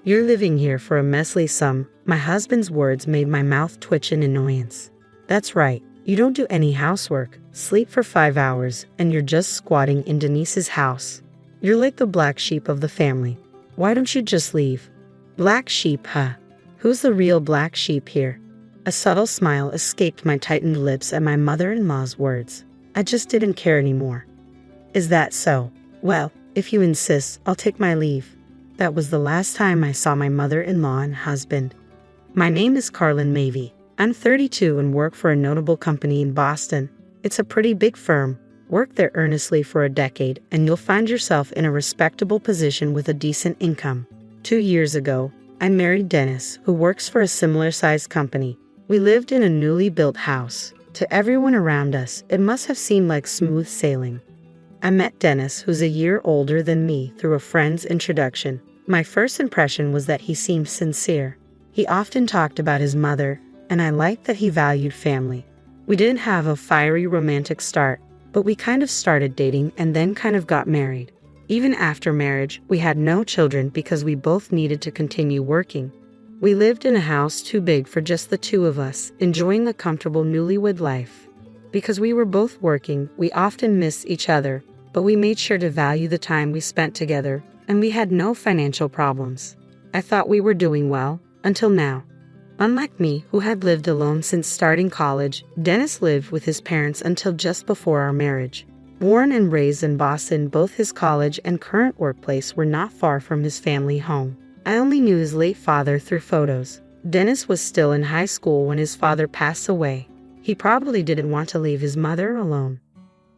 You're living here for a measly sum. My husband's words made my mouth twitch in annoyance. That's right. You don't do any housework, sleep for 5 hours, and you're just squatting in Denise's house. You're like the black sheep of the family. Why don't you just leave? Black sheep, huh? Who's the real black sheep here? A subtle smile escaped my tightened lips at my mother-in-law's words. I just didn't care anymore. Is that so? Well, if you insist, I'll take my leave. That was the last time I saw my mother-in-law and husband. My name is Carlin Mavey. I'm 32 and work for a notable company in Boston. It's a pretty big firm. Work there earnestly for a decade, and you'll find yourself in a respectable position with a decent income. 2 years ago, I married Dennis, who works for a similar-sized company. We lived in a newly built house. To everyone around us, it must have seemed like smooth sailing. I met Dennis, who's a year older than me, through a friend's introduction. My first impression was that he seemed sincere. He often talked about his mother, and I liked that he valued family. We didn't have a fiery romantic start, but we kind of started dating and then kind of got married. Even after marriage, we had no children because we both needed to continue working. We lived in a house too big for just the two of us, enjoying the comfortable newlywed life. Because we were both working, we often missed each other, but we made sure to value the time we spent together, and we had no financial problems. I thought we were doing well, until now. Unlike me, who had lived alone since starting college, Dennis lived with his parents until just before our marriage. Born and raised in Boston, both his college and current workplace were not far from his family home. I only knew his late father through photos. Dennis was still in high school when his father passed away. He probably didn't want to leave his mother alone.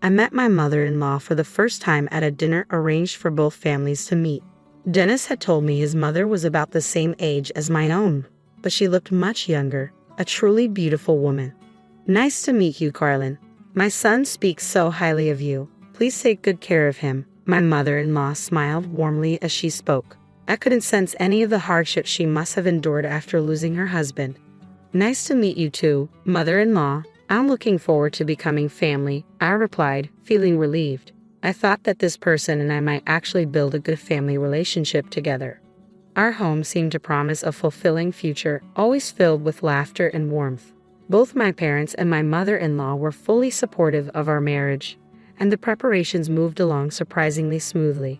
I met my mother-in-law for the first time at a dinner arranged for both families to meet. Dennis had told me his mother was about the same age as my own, but she looked much younger, a truly beautiful woman. Nice to meet you, Carlin. My son speaks so highly of you. Please take good care of him. My mother-in-law smiled warmly as she spoke. I couldn't sense any of the hardship she must have endured after losing her husband. Nice to meet you too, mother-in-law. I'm looking forward to becoming family, I replied, feeling relieved. I thought that this person and I might actually build a good family relationship together. Our home seemed to promise a fulfilling future, always filled with laughter and warmth. Both my parents and my mother-in-law were fully supportive of our marriage, and the preparations moved along surprisingly smoothly.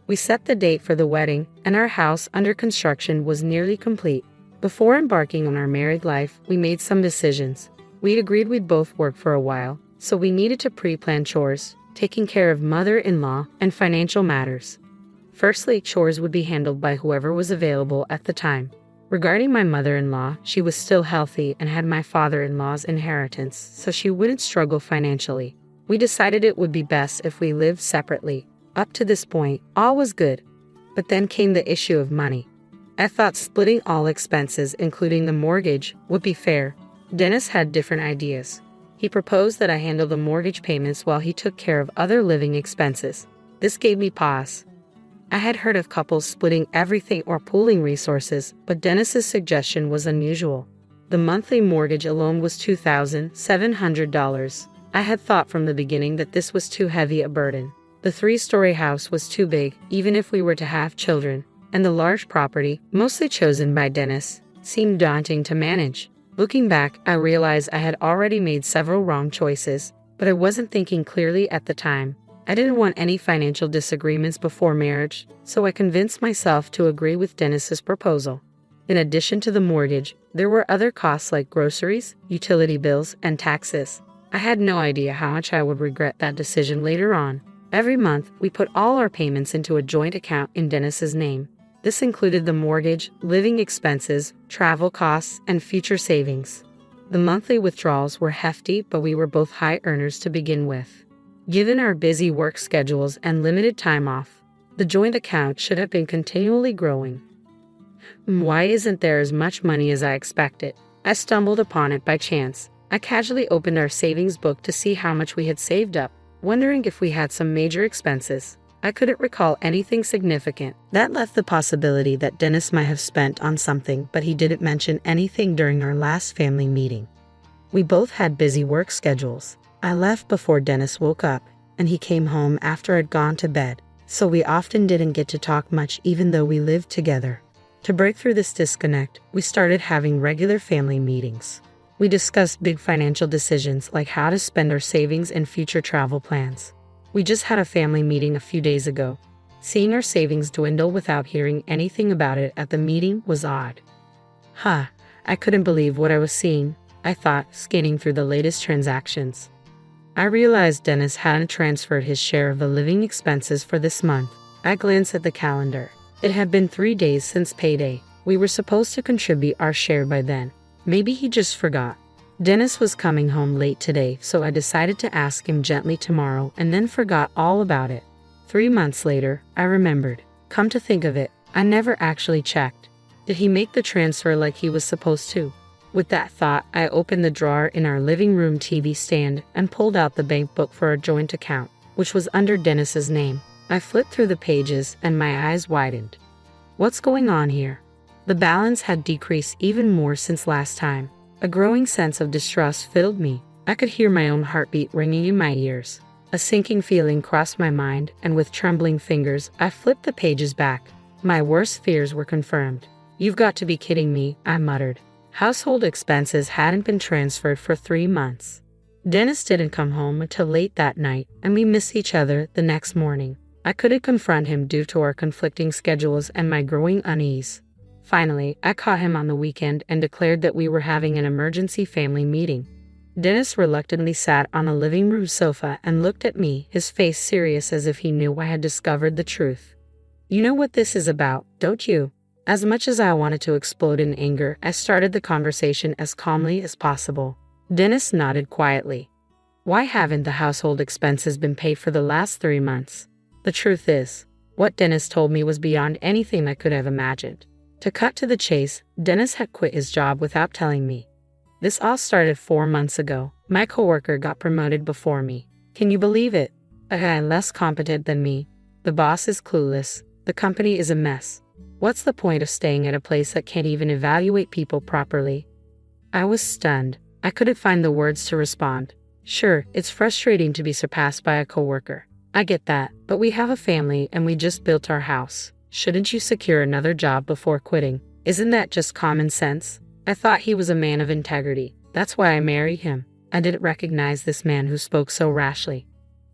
We set the date for the wedding, and our house under construction was nearly complete. Before embarking on our married life, we made some decisions. We agreed we'd both work for a while, so we needed to pre-plan chores, taking care of mother-in-law and financial matters. Firstly, chores would be handled by whoever was available at the time. Regarding my mother-in-law, she was still healthy and had my father-in-law's inheritance, so she wouldn't struggle financially. We decided it would be best if we lived separately. Up to this point, all was good. But then came the issue of money. I thought splitting all expenses, including the mortgage, would be fair. Dennis had different ideas. He proposed that I handle the mortgage payments while he took care of other living expenses. This gave me pause. I had heard of couples splitting everything or pooling resources, but Dennis's suggestion was unusual. The monthly mortgage alone was $2,700. I had thought from the beginning that this was too heavy a burden. The 3-story house was too big, even if we were to have children, and the large property, mostly chosen by Dennis, seemed daunting to manage. Looking back, I realized I had already made several wrong choices, but I wasn't thinking clearly at the time. I didn't want any financial disagreements before marriage, so I convinced myself to agree with Dennis's proposal. In addition to the mortgage, there were other costs like groceries, utility bills, and taxes. I had no idea how much I would regret that decision later on. Every month, we put all our payments into a joint account in Dennis's name. This included the mortgage, living expenses, travel costs, and future savings. The monthly withdrawals were hefty, but we were both high earners to begin with. Given our busy work schedules and limited time off, the joint account should have been continually growing. Why isn't there as much money as I expected? I stumbled upon it by chance. I casually opened our savings book to see how much we had saved up, wondering if we had some major expenses. I couldn't recall anything significant. That left the possibility that Dennis might have spent on something, but he didn't mention anything during our last family meeting. We both had busy work schedules. I left before Dennis woke up, and he came home after I'd gone to bed, so we often didn't get to talk much even though we lived together. To break through this disconnect, we started having regular family meetings. We discussed big financial decisions like how to spend our savings and future travel plans. We just had a family meeting a few days ago. Seeing our savings dwindle without hearing anything about it at the meeting was odd. I couldn't believe what I was seeing, I thought, scanning through the latest transactions. I realized Dennis hadn't transferred his share of the living expenses for this month. I glanced at the calendar. It had been 3 days since payday. We were supposed to contribute our share by then. Maybe he just forgot. Dennis was coming home late today, so I decided to ask him gently tomorrow and then forgot all about it. 3 months later, I remembered. Come to think of it, I never actually checked. Did he make the transfer like he was supposed to? With that thought, I opened the drawer in our living room TV stand and pulled out the bank book for our joint account, which was under Dennis's name. I flipped through the pages and my eyes widened. What's going on here? The balance had decreased even more since last time. A growing sense of distrust filled me. I could hear my own heartbeat ringing in my ears. A sinking feeling crossed my mind, and with trembling fingers, I flipped the pages back. My worst fears were confirmed. You've got to be kidding me, I muttered. Household expenses hadn't been transferred for 3 months. Dennis didn't come home until late that night, and we missed each other the next morning. I couldn't confront him due to our conflicting schedules and my growing unease. Finally, I caught him on the weekend and declared that we were having an emergency family meeting. Dennis reluctantly sat on a living room sofa and looked at me, his face serious as if he knew I had discovered the truth. You know what this is about, don't you? As much as I wanted to explode in anger, I started the conversation as calmly as possible. Dennis nodded quietly. Why haven't the household expenses been paid for the last 3 months? The truth is, what Dennis told me was beyond anything I could have imagined. To cut to the chase, Dennis had quit his job without telling me. This all started 4 months ago. My coworker got promoted before me. Can you believe it? A guy less competent than me. The boss is clueless. The company is a mess. What's the point of staying at a place that can't even evaluate people properly? I was stunned. I couldn't find the words to respond. Sure, it's frustrating to be surpassed by a coworker. I get that, but we have a family and we just built our house. Shouldn't you secure another job before quitting? Isn't that just common sense? I thought he was a man of integrity. That's why I married him. I didn't recognize this man who spoke so rashly.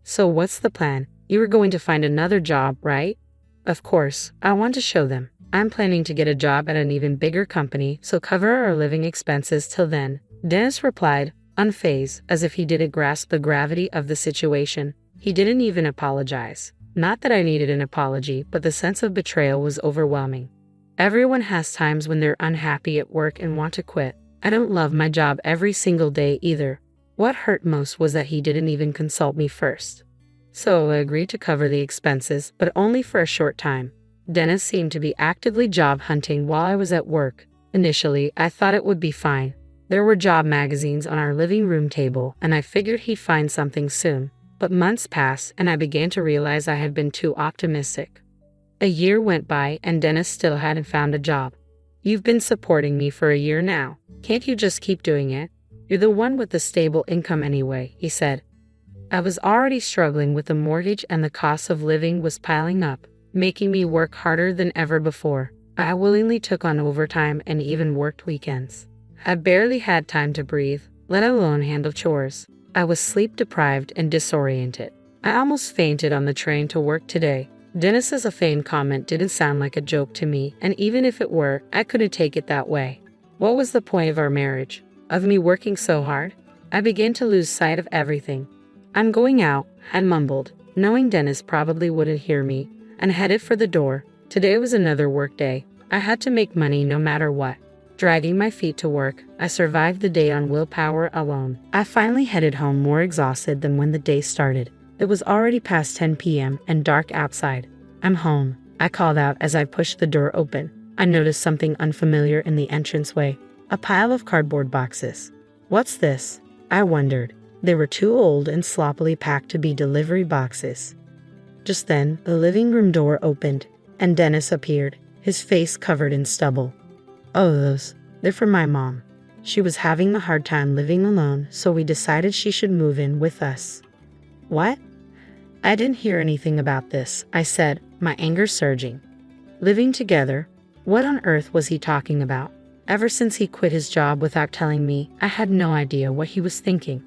So what's the plan? You were going to find another job, right? Of course, I want to show them. I'm planning to get a job at an even bigger company, so cover our living expenses till then. Dennis replied, unfazed, as if he didn't grasp the gravity of the situation. He didn't even apologize. Not that I needed an apology, but the sense of betrayal was overwhelming. Everyone has times when they're unhappy at work and want to quit. I don't love my job every single day either. What hurt most was that he didn't even consult me first. So I agreed to cover the expenses, but only for a short time. Dennis seemed to be actively job hunting while I was at work. Initially, I thought it would be fine. There were job magazines on our living room table, and I figured he'd find something soon. But months passed, and I began to realize I had been too optimistic. A year went by, and Dennis still hadn't found a job. You've been supporting me for a year now. Can't you just keep doing it? You're the one with the stable income anyway, he said. I was already struggling with the mortgage, and the cost of living was piling up, making me work harder than ever before. I willingly took on overtime and even worked weekends. I barely had time to breathe, let alone handle chores. I was sleep-deprived and disoriented. I almost fainted on the train to work today. Dennis's offhand comment didn't sound like a joke to me, and even if it were, I couldn't take it that way. What was the point of our marriage? Of me working so hard? I began to lose sight of everything. I'm going out, I mumbled, knowing Dennis probably wouldn't hear me, and headed for the door. Today was another work day. I had to make money no matter what. Dragging my feet to work, I survived the day on willpower alone. I finally headed home more exhausted than when the day started. It was already past 10 p.m. and dark outside. I'm home, I called out as I pushed the door open. I noticed something unfamiliar in the entranceway. A pile of cardboard boxes. What's this? I wondered. They were too old and sloppily packed to be delivery boxes. Just then, the living room door opened, and Dennis appeared, his face covered in stubble. Oh, they're for my mom. She was having a hard time living alone, so we decided she should move in with us. What? I didn't hear anything about this, I said, my anger surging. Living together? What on earth was he talking about? Ever since he quit his job without telling me, I had no idea what he was thinking.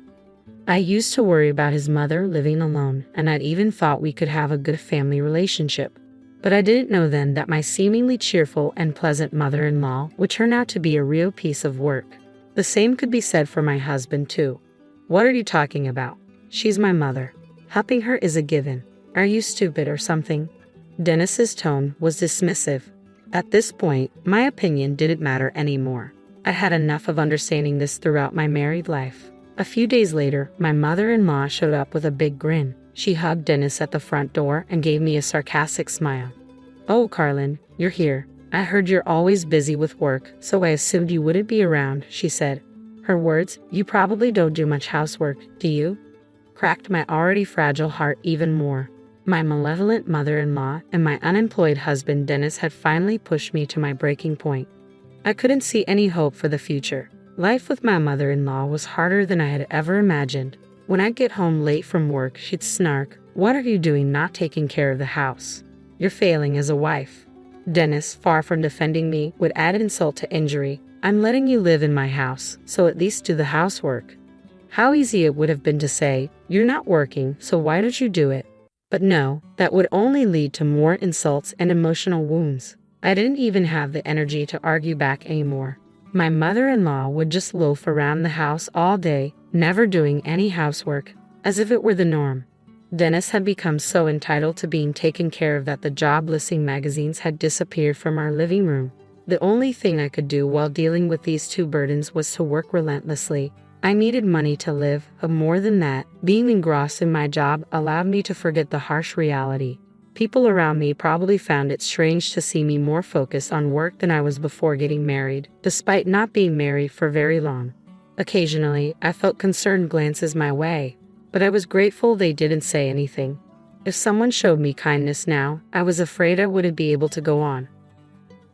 I used to worry about his mother living alone, and I'd even thought we could have a good family relationship. But I didn't know then that my seemingly cheerful and pleasant mother-in-law would turn out to be a real piece of work. The same could be said for my husband, too. What are you talking about? She's my mother. Helping her is a given. Are you stupid or something? Dennis's tone was dismissive. At this point, my opinion didn't matter anymore. I had enough of understanding this throughout my married life. A few days later, my mother-in-law showed up with a big grin. She hugged Dennis at the front door and gave me a sarcastic smile. "Oh, Carlin, you're here. I heard you're always busy with work, so I assumed you wouldn't be around," she said. Her words, "You probably don't do much housework, do you?" cracked my already fragile heart even more. My malevolent mother-in-law and my unemployed husband Dennis had finally pushed me to my breaking point. I couldn't see any hope for the future. Life with my mother-in-law was harder than I had ever imagined. When I'd get home late from work, she'd snark, "What are you doing not taking care of the house? You're failing as a wife." Dennis, far from defending me, would add insult to injury. "I'm letting you live in my house, so at least do the housework." How easy it would have been to say, "You're not working, so why don't you do it?" But no, that would only lead to more insults and emotional wounds. I didn't even have the energy to argue back anymore. My mother-in-law would just loaf around the house all day, never doing any housework, as if it were the norm. Dennis had become so entitled to being taken care of that the job listing magazines had disappeared from our living room. The only thing I could do while dealing with these two burdens was to work relentlessly. I needed money to live, but more than that, being engrossed in my job allowed me to forget the harsh reality. People around me probably found it strange to see me more focused on work than I was before getting married, despite not being married for very long. Occasionally, I felt concerned glances my way, but I was grateful they didn't say anything. If someone showed me kindness now, I was afraid I wouldn't be able to go on.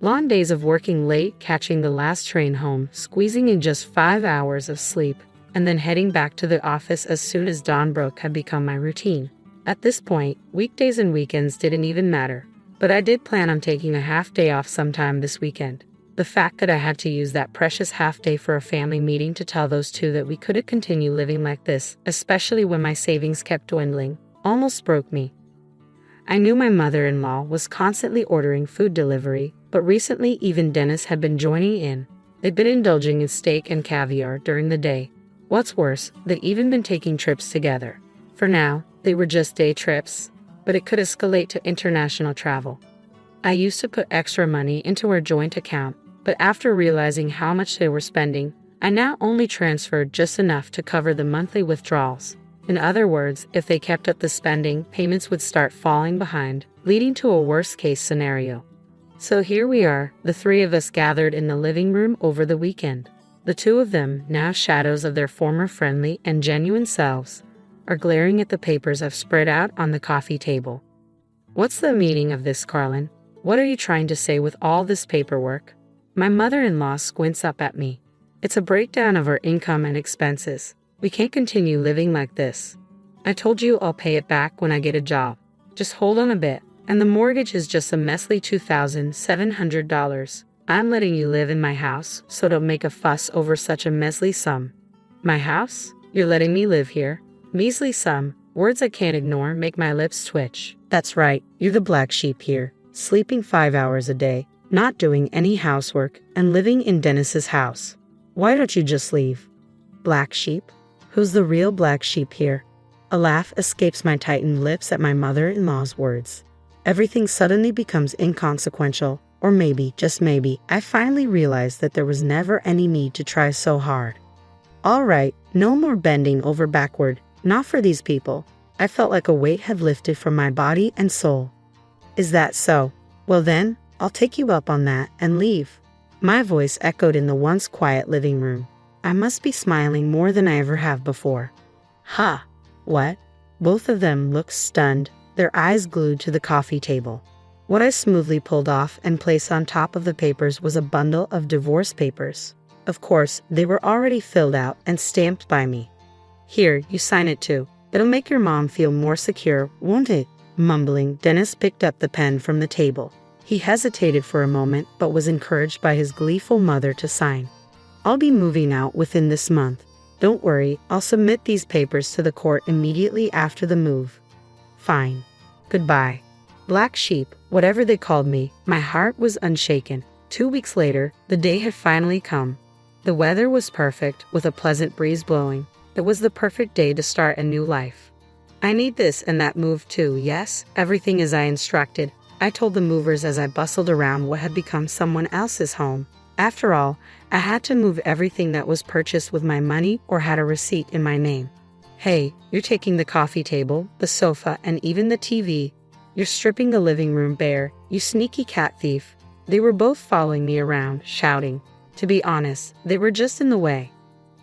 Long days of working late, catching the last train home, squeezing in just 5 hours of sleep, and then heading back to the office as soon as dawn broke had become my routine. At this point, weekdays and weekends didn't even matter, but I did plan on taking a half day off sometime this weekend. The fact that I had to use that precious half day for a family meeting to tell those two that we couldn't continue living like this, especially when my savings kept dwindling, almost broke me. I knew my mother-in-law was constantly ordering food delivery, but recently even Dennis had been joining in. They'd been indulging in steak and caviar during the day. What's worse, they'd even been taking trips together. For now, they were just day trips, but it could escalate to international travel. I used to put extra money into our joint account, but after realizing how much they were spending, I now only transferred just enough to cover the monthly withdrawals. In other words, if they kept up the spending, payments would start falling behind, leading to a worst-case scenario. So here we are, the three of us gathered in the living room over the weekend. The two of them, now shadows of their former friendly and genuine selves, are glaring at the papers I've spread out on the coffee table. "What's the meaning of this, Carlin? What are you trying to say with all this paperwork?" My mother-in-law squints up at me. "It's a breakdown of our income and expenses. We can't continue living like this. I told you I'll pay it back when I get a job. Just hold on a bit. And the mortgage is just a measly $2,700. I'm letting you live in my house, so don't make a fuss over such a measly sum." "My house? You're letting me live here?" Measly sum, words I can't ignore make my lips twitch. That's right, you're the black sheep here, sleeping 5 hours a day, not doing any housework, and living in Dennis's house. Why don't you just leave? Black sheep? Who's the real black sheep here? A laugh escapes my tightened lips at my mother-in-law's words. Everything suddenly becomes inconsequential, or maybe, just maybe, I finally realized that there was never any need to try so hard. All right, no more bending over backward, not for these people. I felt like a weight had lifted from my body and soul. Is that so? Well then, I'll take you up on that and leave. My voice echoed in the once quiet living room. I must be smiling more than I ever have before. Ha! What? Both of them looked stunned, their eyes glued to the coffee table. What I smoothly pulled off and placed on top of the papers was a bundle of divorce papers. Of course, they were already filled out and stamped by me. "Here, you sign it too. It'll make your mom feel more secure, won't it?" Mumbling, Dennis picked up the pen from the table. He hesitated for a moment but was encouraged by his gleeful mother to sign. I'll be moving out within this month. Don't worry, I'll submit these papers to the court immediately after the move. Fine. Goodbye. Black sheep, whatever they called me, my heart was unshaken. 2 weeks later, the day had finally come. The weather was perfect, with a pleasant breeze blowing. It was the perfect day to start a new life. I need this and that move too, yes, everything as I instructed, I told the movers as I bustled around what had become someone else's home. After all, I had to move everything that was purchased with my money or had a receipt in my name. Hey, you're taking the coffee table, the sofa, and even the TV. You're stripping the living room bare, you sneaky cat thief. They were both following me around, shouting. To be honest, they were just in the way.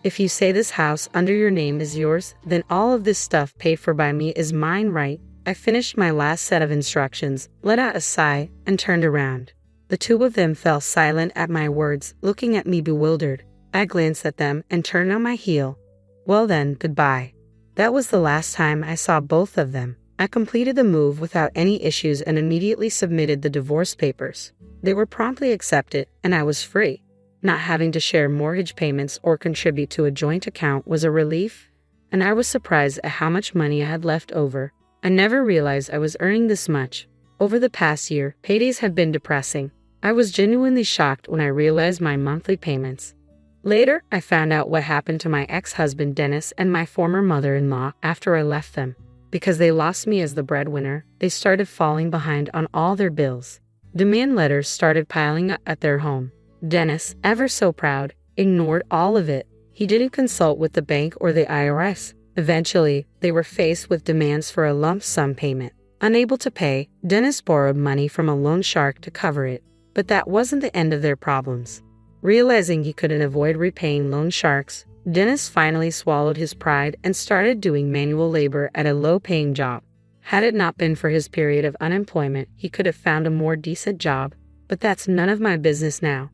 If you say this house under your name is yours, then all of this stuff paid for by me is mine, right? I finished my last set of instructions, let out a sigh, and turned around. The two of them fell silent at my words, looking at me bewildered. I glanced at them and turned on my heel. Well then, goodbye. That was the last time I saw both of them. I completed the move without any issues and immediately submitted the divorce papers. They were promptly accepted, and I was free. Not having to share mortgage payments or contribute to a joint account was a relief, and I was surprised at how much money I had left over. I never realized I was earning this much. Over the past year, paydays have been depressing. I was genuinely shocked when I realized my monthly payments. Later, I found out what happened to my ex-husband Dennis and my former mother-in-law after I left them. Because they lost me as the breadwinner, they started falling behind on all their bills. Demand letters started piling up at their home. Dennis, ever so proud, ignored all of it. He didn't consult with the bank or the IRS. Eventually, they were faced with demands for a lump sum payment. Unable to pay, Dennis borrowed money from a loan shark to cover it. But that wasn't the end of their problems. Realizing he couldn't avoid repaying loan sharks, Dennis finally swallowed his pride and started doing manual labor at a low-paying job. Had it not been for his period of unemployment, he could have found a more decent job, but that's none of my business now.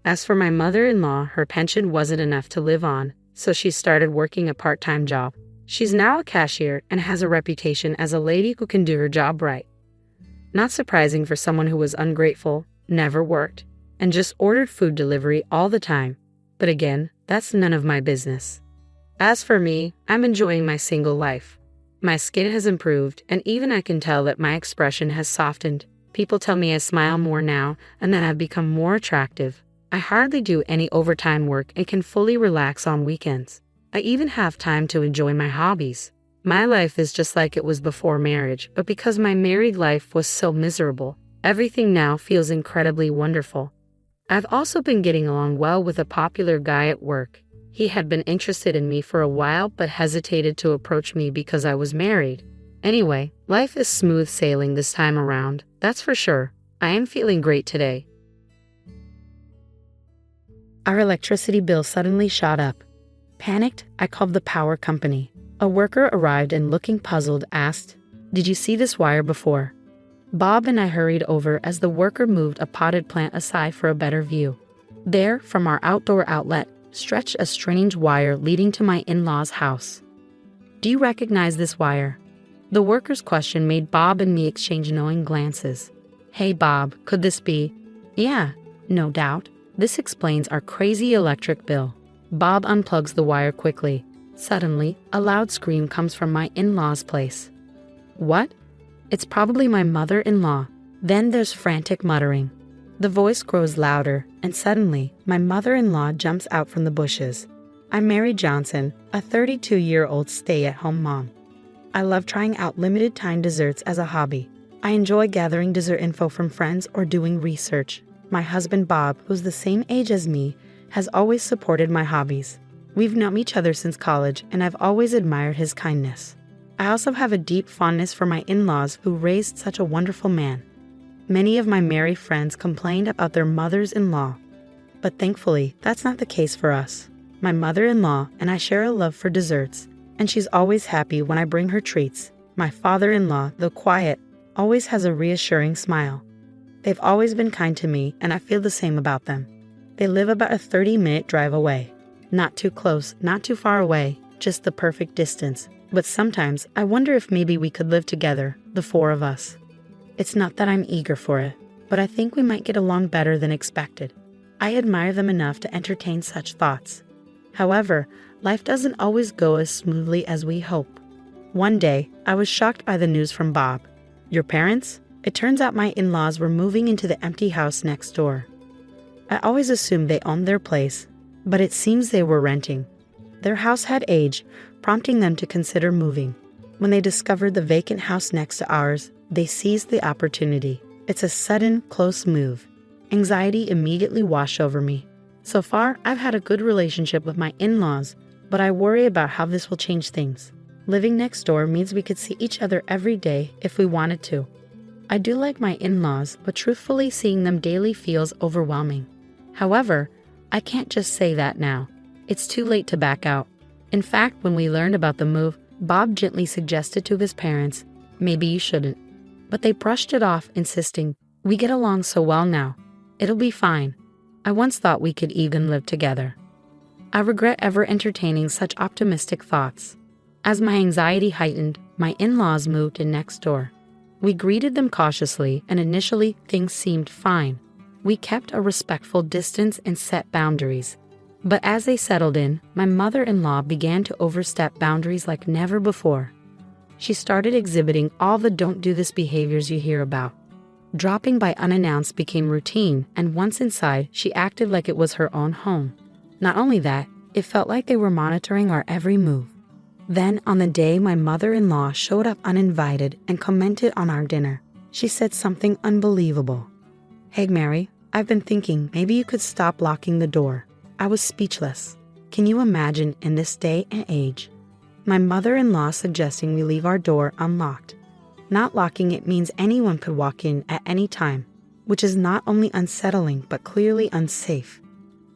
As for my mother-in-law, her pension wasn't enough to live on, so she started working a part-time job. She's now a cashier and has a reputation as a lady who can do her job right. Not surprising for someone who was ungrateful, never worked, and just ordered food delivery all the time. But again, that's none of my business. As for me, I'm enjoying my single life. My skin has improved, and even I can tell that my expression has softened. People tell me I smile more now and that I've become more attractive. I hardly do any overtime work and can fully relax on weekends. I even have time to enjoy my hobbies. My life is just like it was before marriage, but because my married life was so miserable, everything now feels incredibly wonderful. I've also been getting along well with a popular guy at work. He had been interested in me for a while but hesitated to approach me because I was married. Anyway, life is smooth sailing this time around, that's for sure. I am feeling great today. Our electricity bill suddenly shot up. Panicked, I called the power company. A worker arrived and, looking puzzled, asked, "Did you see this wire before?" Bob and I hurried over as the worker moved a potted plant aside for a better view. There, from our outdoor outlet, stretched a strange wire leading to my in-laws' house. "Do you recognize this wire?" The worker's question made Bob and me exchange knowing glances. "Hey Bob, could this be?" "Yeah, no doubt. This explains our crazy electric bill." Bob unplugs the wire quickly. Suddenly, a loud scream comes from my in-laws' place. "What?" "It's probably my mother-in-law." Then there's frantic muttering. The voice grows louder, and suddenly, my mother-in-law jumps out from the bushes. I'm Mary Johnson, a 32-year-old stay-at-home mom. I love trying out limited-time desserts as a hobby. I enjoy gathering dessert info from friends or doing research. My husband Bob, who's the same age as me, has always supported my hobbies. We've known each other since college, and I've always admired his kindness. I also have a deep fondness for my in-laws who raised such a wonderful man. Many of my married friends complained about their mothers-in-law, but thankfully, that's not the case for us. My mother-in-law and I share a love for desserts, and she's always happy when I bring her treats. My father-in-law, though quiet, always has a reassuring smile. They've always been kind to me, and I feel the same about them. They live about a 30-minute drive away. Not too close, not too far away, just the perfect distance. But sometimes I wonder if maybe we could live together, the four of us. It's not that I'm eager for it, but I think we might get along better than expected. I admire them enough to entertain such thoughts. However, life doesn't always go as smoothly as we hope. One day, I was shocked by the news from Bob. Your parents? It turns out my in-laws were moving into the empty house next door. I always assumed they owned their place, but it seems they were renting. Their house had aged, prompting them to consider moving. When they discovered the vacant house next to ours, they seized the opportunity. It's a sudden, close move. Anxiety immediately washed over me. So far, I've had a good relationship with my in-laws, but I worry about how this will change things. Living next door means we could see each other every day if we wanted to. I do like my in-laws, but truthfully, seeing them daily feels overwhelming. However, I can't just say that now. It's too late to back out. In fact, when we learned about the move, Bob gently suggested to his parents, maybe you shouldn't. But they brushed it off, insisting, we get along so well now. It'll be fine. I once thought we could even live together. I regret ever entertaining such optimistic thoughts. As my anxiety heightened, my in-laws moved in next door. We greeted them cautiously, and initially things seemed fine. We kept a respectful distance and set boundaries. But as they settled in, my mother-in-law began to overstep boundaries like never before. She started exhibiting all the don't do this behaviors you hear about. Dropping by unannounced became routine, and once inside, she acted like it was her own home. Not only that, it felt like they were monitoring our every move. Then, on the day my mother-in-law showed up uninvited and commented on our dinner, she said something unbelievable. Hey Mary, I've been thinking maybe you could stop locking the door. I was speechless. Can you imagine in this day and age? My mother-in-law suggesting we leave our door unlocked. Not locking it means anyone could walk in at any time, which is not only unsettling but clearly unsafe.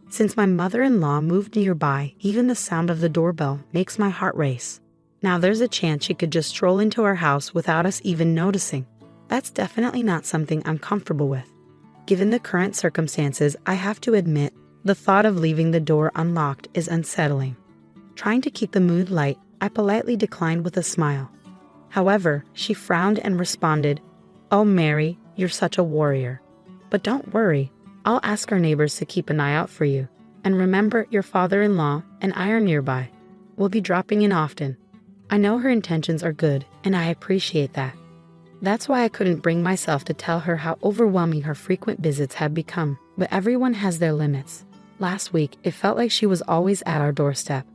Since my mother-in-law moved nearby, even the sound of the doorbell makes my heart race. Now there's a chance she could just stroll into our house without us even noticing. That's definitely not something I'm comfortable with. Given the current circumstances, I have to admit, the thought of leaving the door unlocked is unsettling. Trying to keep the mood light, I politely declined with a smile. However, she frowned and responded, Oh Mary, you're such a warrior. But don't worry, I'll ask our neighbors to keep an eye out for you. And remember, your father-in-law and I are nearby. We'll be dropping in often. I know her intentions are good, and I appreciate that. That's why I couldn't bring myself to tell her how overwhelming her frequent visits had become. But everyone has their limits. Last week, it felt like she was always at our doorstep.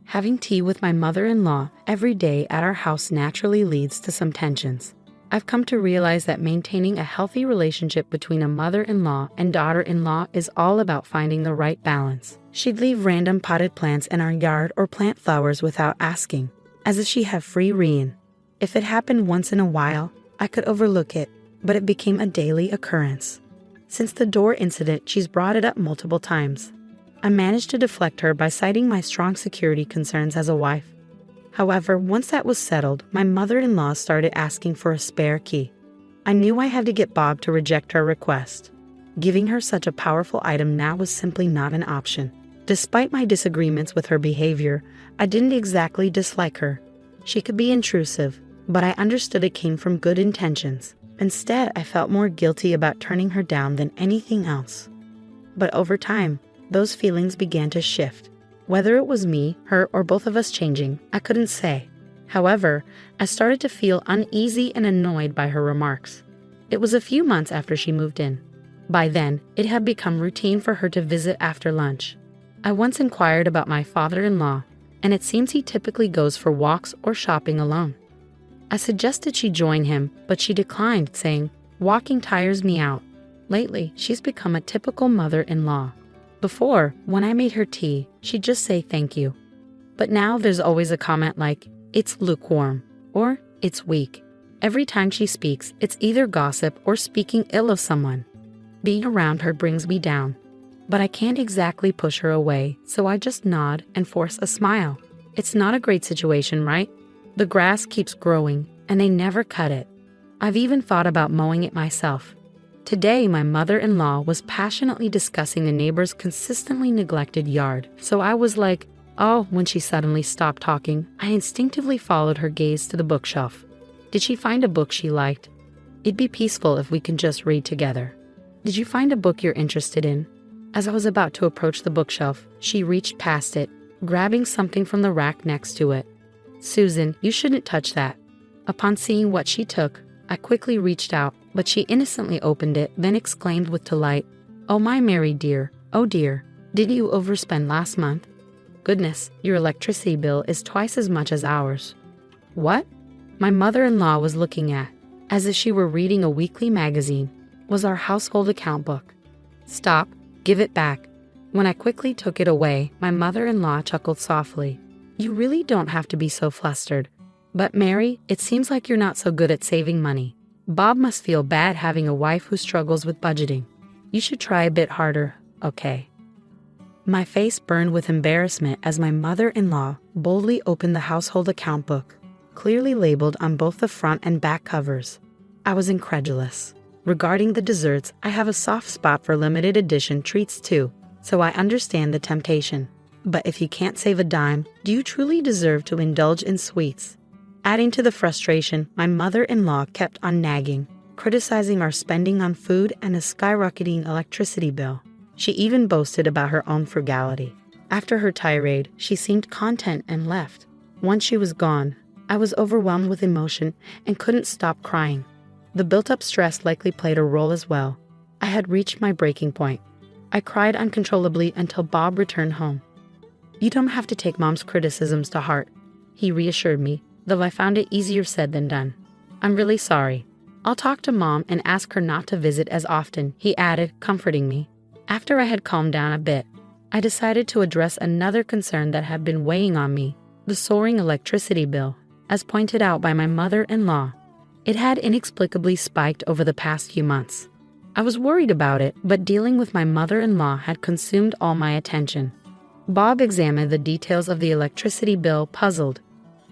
Having tea with my mother-in-law every day at our house naturally leads to some tensions. I've come to realize that maintaining a healthy relationship between a mother-in-law and daughter-in-law is all about finding the right balance. She'd leave random potted plants in our yard or plant flowers without asking, as if she had free rein. If it happened once in a while, I could overlook it, but it became a daily occurrence. Since the door incident, she's brought it up multiple times. I managed to deflect her by citing my strong security concerns as a wife. However, once that was settled, my mother-in-law started asking for a spare key. I knew I had to get Bob to reject her request. Giving her such a powerful item now was simply not an option. Despite my disagreements with her behavior, I didn't exactly dislike her. She could be intrusive, but I understood it came from good intentions. Instead, I felt more guilty about turning her down than anything else. But over time, those feelings began to shift. Whether it was me, her, or both of us changing, I couldn't say. However, I started to feel uneasy and annoyed by her remarks. It was a few months after she moved in. By then, it had become routine for her to visit after lunch. I once inquired about my father-in-law, and it seems he typically goes for walks or shopping alone. I suggested she join him, but she declined, saying, "Walking tires me out." Lately, she's become a typical mother-in-law. Before, when I made her tea, she'd just say thank you. But now there's always a comment like, "It's lukewarm," or "It's weak." Every time she speaks, it's either gossip or speaking ill of someone. Being around her brings me down. But I can't exactly push her away, so I just nod and force a smile. It's not a great situation, right? The grass keeps growing, and they never cut it. I've even thought about mowing it myself. Today, my mother-in-law was passionately discussing the neighbor's consistently neglected yard, so I was like, oh, when she suddenly stopped talking, I instinctively followed her gaze to the bookshelf. Did she find a book she liked? It'd be peaceful if we could just read together. Did you find a book you're interested in? As I was about to approach the bookshelf, she reached past it, grabbing something from the rack next to it. Susan, you shouldn't touch that. Upon seeing what she took, I quickly reached out, but she innocently opened it, then exclaimed with delight, "Oh my Mary dear, oh dear, did you overspend last month? Goodness, your electricity bill is twice as much as ours." What? My mother-in-law was looking at, as if she were reading a weekly magazine, was our household account book. "Stop, give it back." When I quickly took it away, my mother-in-law chuckled softly. "You really don't have to be so flustered. But Mary, it seems like you're not so good at saving money. Bob must feel bad having a wife who struggles with budgeting. You should try a bit harder, okay?" My face burned with embarrassment as my mother-in-law boldly opened the household account book, clearly labeled on both the front and back covers. I was incredulous. Regarding the desserts, I have a soft spot for limited edition treats too, so I understand the temptation. But if you can't save a dime, do you truly deserve to indulge in sweets? Adding to the frustration, my mother-in-law kept on nagging, criticizing our spending on food and a skyrocketing electricity bill. She even boasted about her own frugality. After her tirade, she seemed content and left. Once she was gone, I was overwhelmed with emotion and couldn't stop crying. The built-up stress likely played a role as well. I had reached my breaking point. I cried uncontrollably until Bob returned home. "You don't have to take Mom's criticisms to heart," he reassured me, though I found it easier said than done. "I'm really sorry. I'll talk to Mom and ask her not to visit as often," he added, comforting me. After I had calmed down a bit, I decided to address another concern that had been weighing on me, the soaring electricity bill. As pointed out by my mother-in-law, it had inexplicably spiked over the past few months. I was worried about it, but dealing with my mother-in-law had consumed all my attention. Bob examined the details of the electricity bill, puzzled.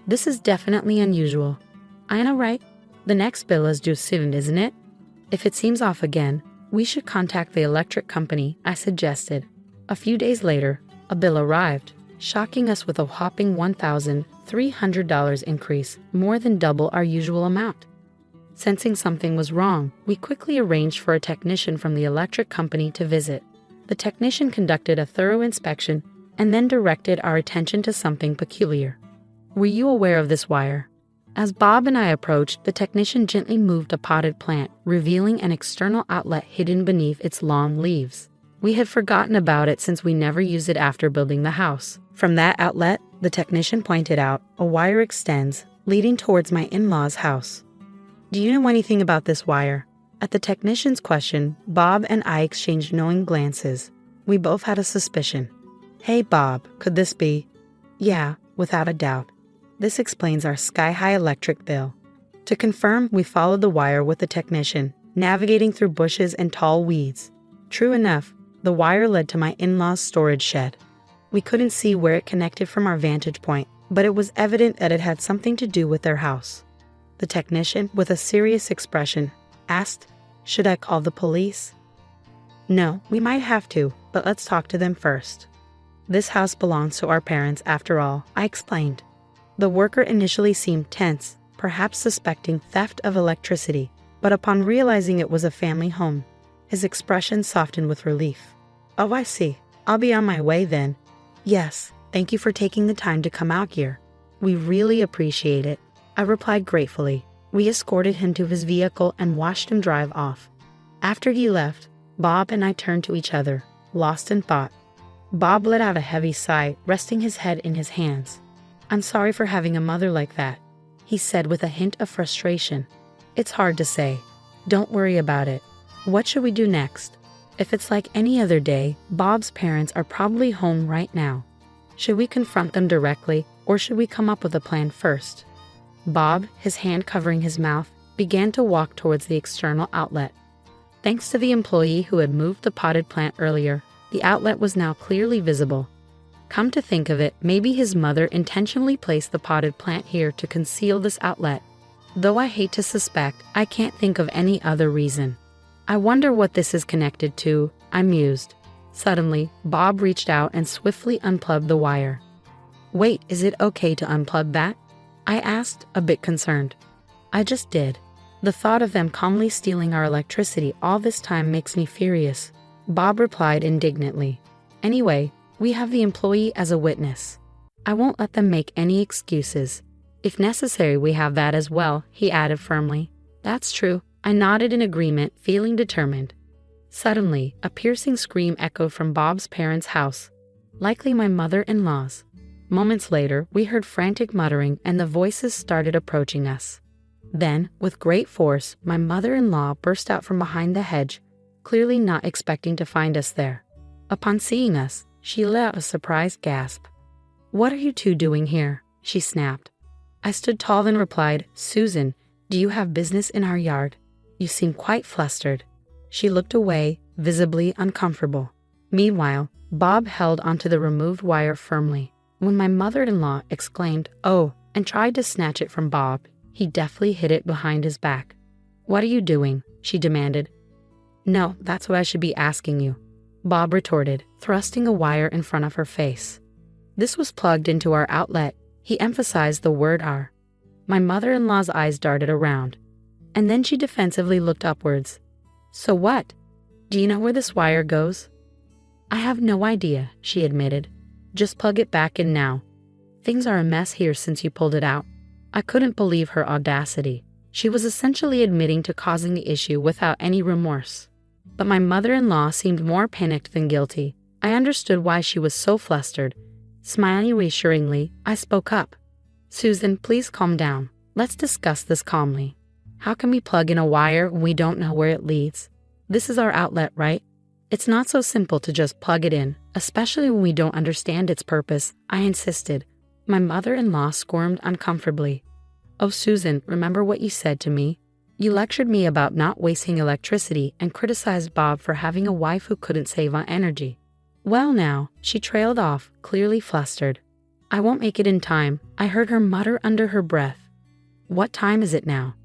"This is definitely unusual." "I know, right? The next bill is due soon, isn't it? If it seems off again, we should contact the electric company," I suggested. A few days later, a bill arrived, shocking us with a whopping $1,300 increase, more than double our usual amount. Sensing something was wrong, we quickly arranged for a technician from the electric company to visit. The technician conducted a thorough inspection and then directed our attention to something peculiar. "Were you aware of this wire?" As Bob and I approached, the technician gently moved a potted plant, revealing an external outlet hidden beneath its long leaves. We had forgotten about it since we never used it after building the house. From that outlet, the technician pointed out, a wire extends, leading towards my in-laws' house. "Do you know anything about this wire?" At the technician's question, Bob and I exchanged knowing glances. We both had a suspicion. "Hey Bob, could this be?" "Yeah, without a doubt. This explains our sky-high electric bill." To confirm, we followed the wire with the technician, navigating through bushes and tall weeds. True enough, the wire led to my in-laws' storage shed. We couldn't see where it connected from our vantage point, but it was evident that it had something to do with their house. The technician, with a serious expression, asked, "Should I call the police?" "No, we might have to, but let's talk to them first. This house belongs to our parents after all," I explained. The worker initially seemed tense, perhaps suspecting theft of electricity, but upon realizing it was a family home, his expression softened with relief. "Oh, I see. I'll be on my way then." "Yes, thank you for taking the time to come out here. We really appreciate it," I replied gratefully. We escorted him to his vehicle and watched him drive off. After he left, Bob and I turned to each other, lost in thought. Bob let out a heavy sigh, resting his head in his hands. "I'm sorry for having a mother like that," he said with a hint of frustration. "It's hard to say. Don't worry about it. What should we do next?" If it's like any other day, Bob's parents are probably home right now. Should we confront them directly, or should we come up with a plan first? Bob, his hand covering his mouth, began to walk towards the external outlet. Thanks to the employee who had moved the potted plant earlier, the outlet was now clearly visible. Come to think of it, maybe his mother intentionally placed the potted plant here to conceal this outlet. Though I hate to suspect, I can't think of any other reason. I wonder what this is connected to, I mused. Suddenly, Bob reached out and swiftly unplugged the wire. "Wait, is it okay to unplug that?" I asked, a bit concerned. "I just did. The thought of them calmly stealing our electricity all this time makes me furious, Bob replied indignantly. Anyway, we have the employee as a witness. I won't let them make any excuses. If necessary, we have that as well, he added firmly. That's true, I nodded in agreement, feeling determined. Suddenly, a piercing scream echoed from Bob's parents' house. Likely my mother-in-law's. Moments later, we heard frantic muttering and the voices started approaching us. Then, with great force, my mother-in-law burst out from behind the hedge, clearly not expecting to find us there. Upon seeing us, she let out a surprised gasp. "What are you two doing here?" she snapped. I stood tall and replied, "Susan, do you have business in our yard? You seem quite flustered." She looked away, visibly uncomfortable. Meanwhile, Bob held onto the removed wire firmly. When my mother-in-law exclaimed, "Oh," and tried to snatch it from Bob, he deftly hid it behind his back. "What are you doing?" she demanded. "No, that's what I should be asking you," Bob retorted, thrusting a wire in front of her face. This was plugged into our outlet. He emphasized the word "our." My mother-in-law's eyes darted around, and then she defensively looked upwards. "So what? Do you know where this wire goes?" "I have no idea," she admitted. "Just plug it back in now. Things are a mess here since you pulled it out." I couldn't believe her audacity. She was essentially admitting to causing the issue without any remorse. But my mother-in-law seemed more panicked than guilty. I understood why she was so flustered. Smiling reassuringly, I spoke up. "Susan, please calm down. Let's discuss this calmly. How can we plug in a wire when we don't know where it leads? This is our outlet, right? It's not so simple to just plug it in, especially when we don't understand its purpose," I insisted. My mother-in-law squirmed uncomfortably. "Oh, Susan, remember what you said to me? You lectured me about not wasting electricity and criticized Bob for having a wife who couldn't save on energy." "Well now," she trailed off, clearly flustered. "I won't make it in time," I heard her mutter under her breath. "What time is it now?"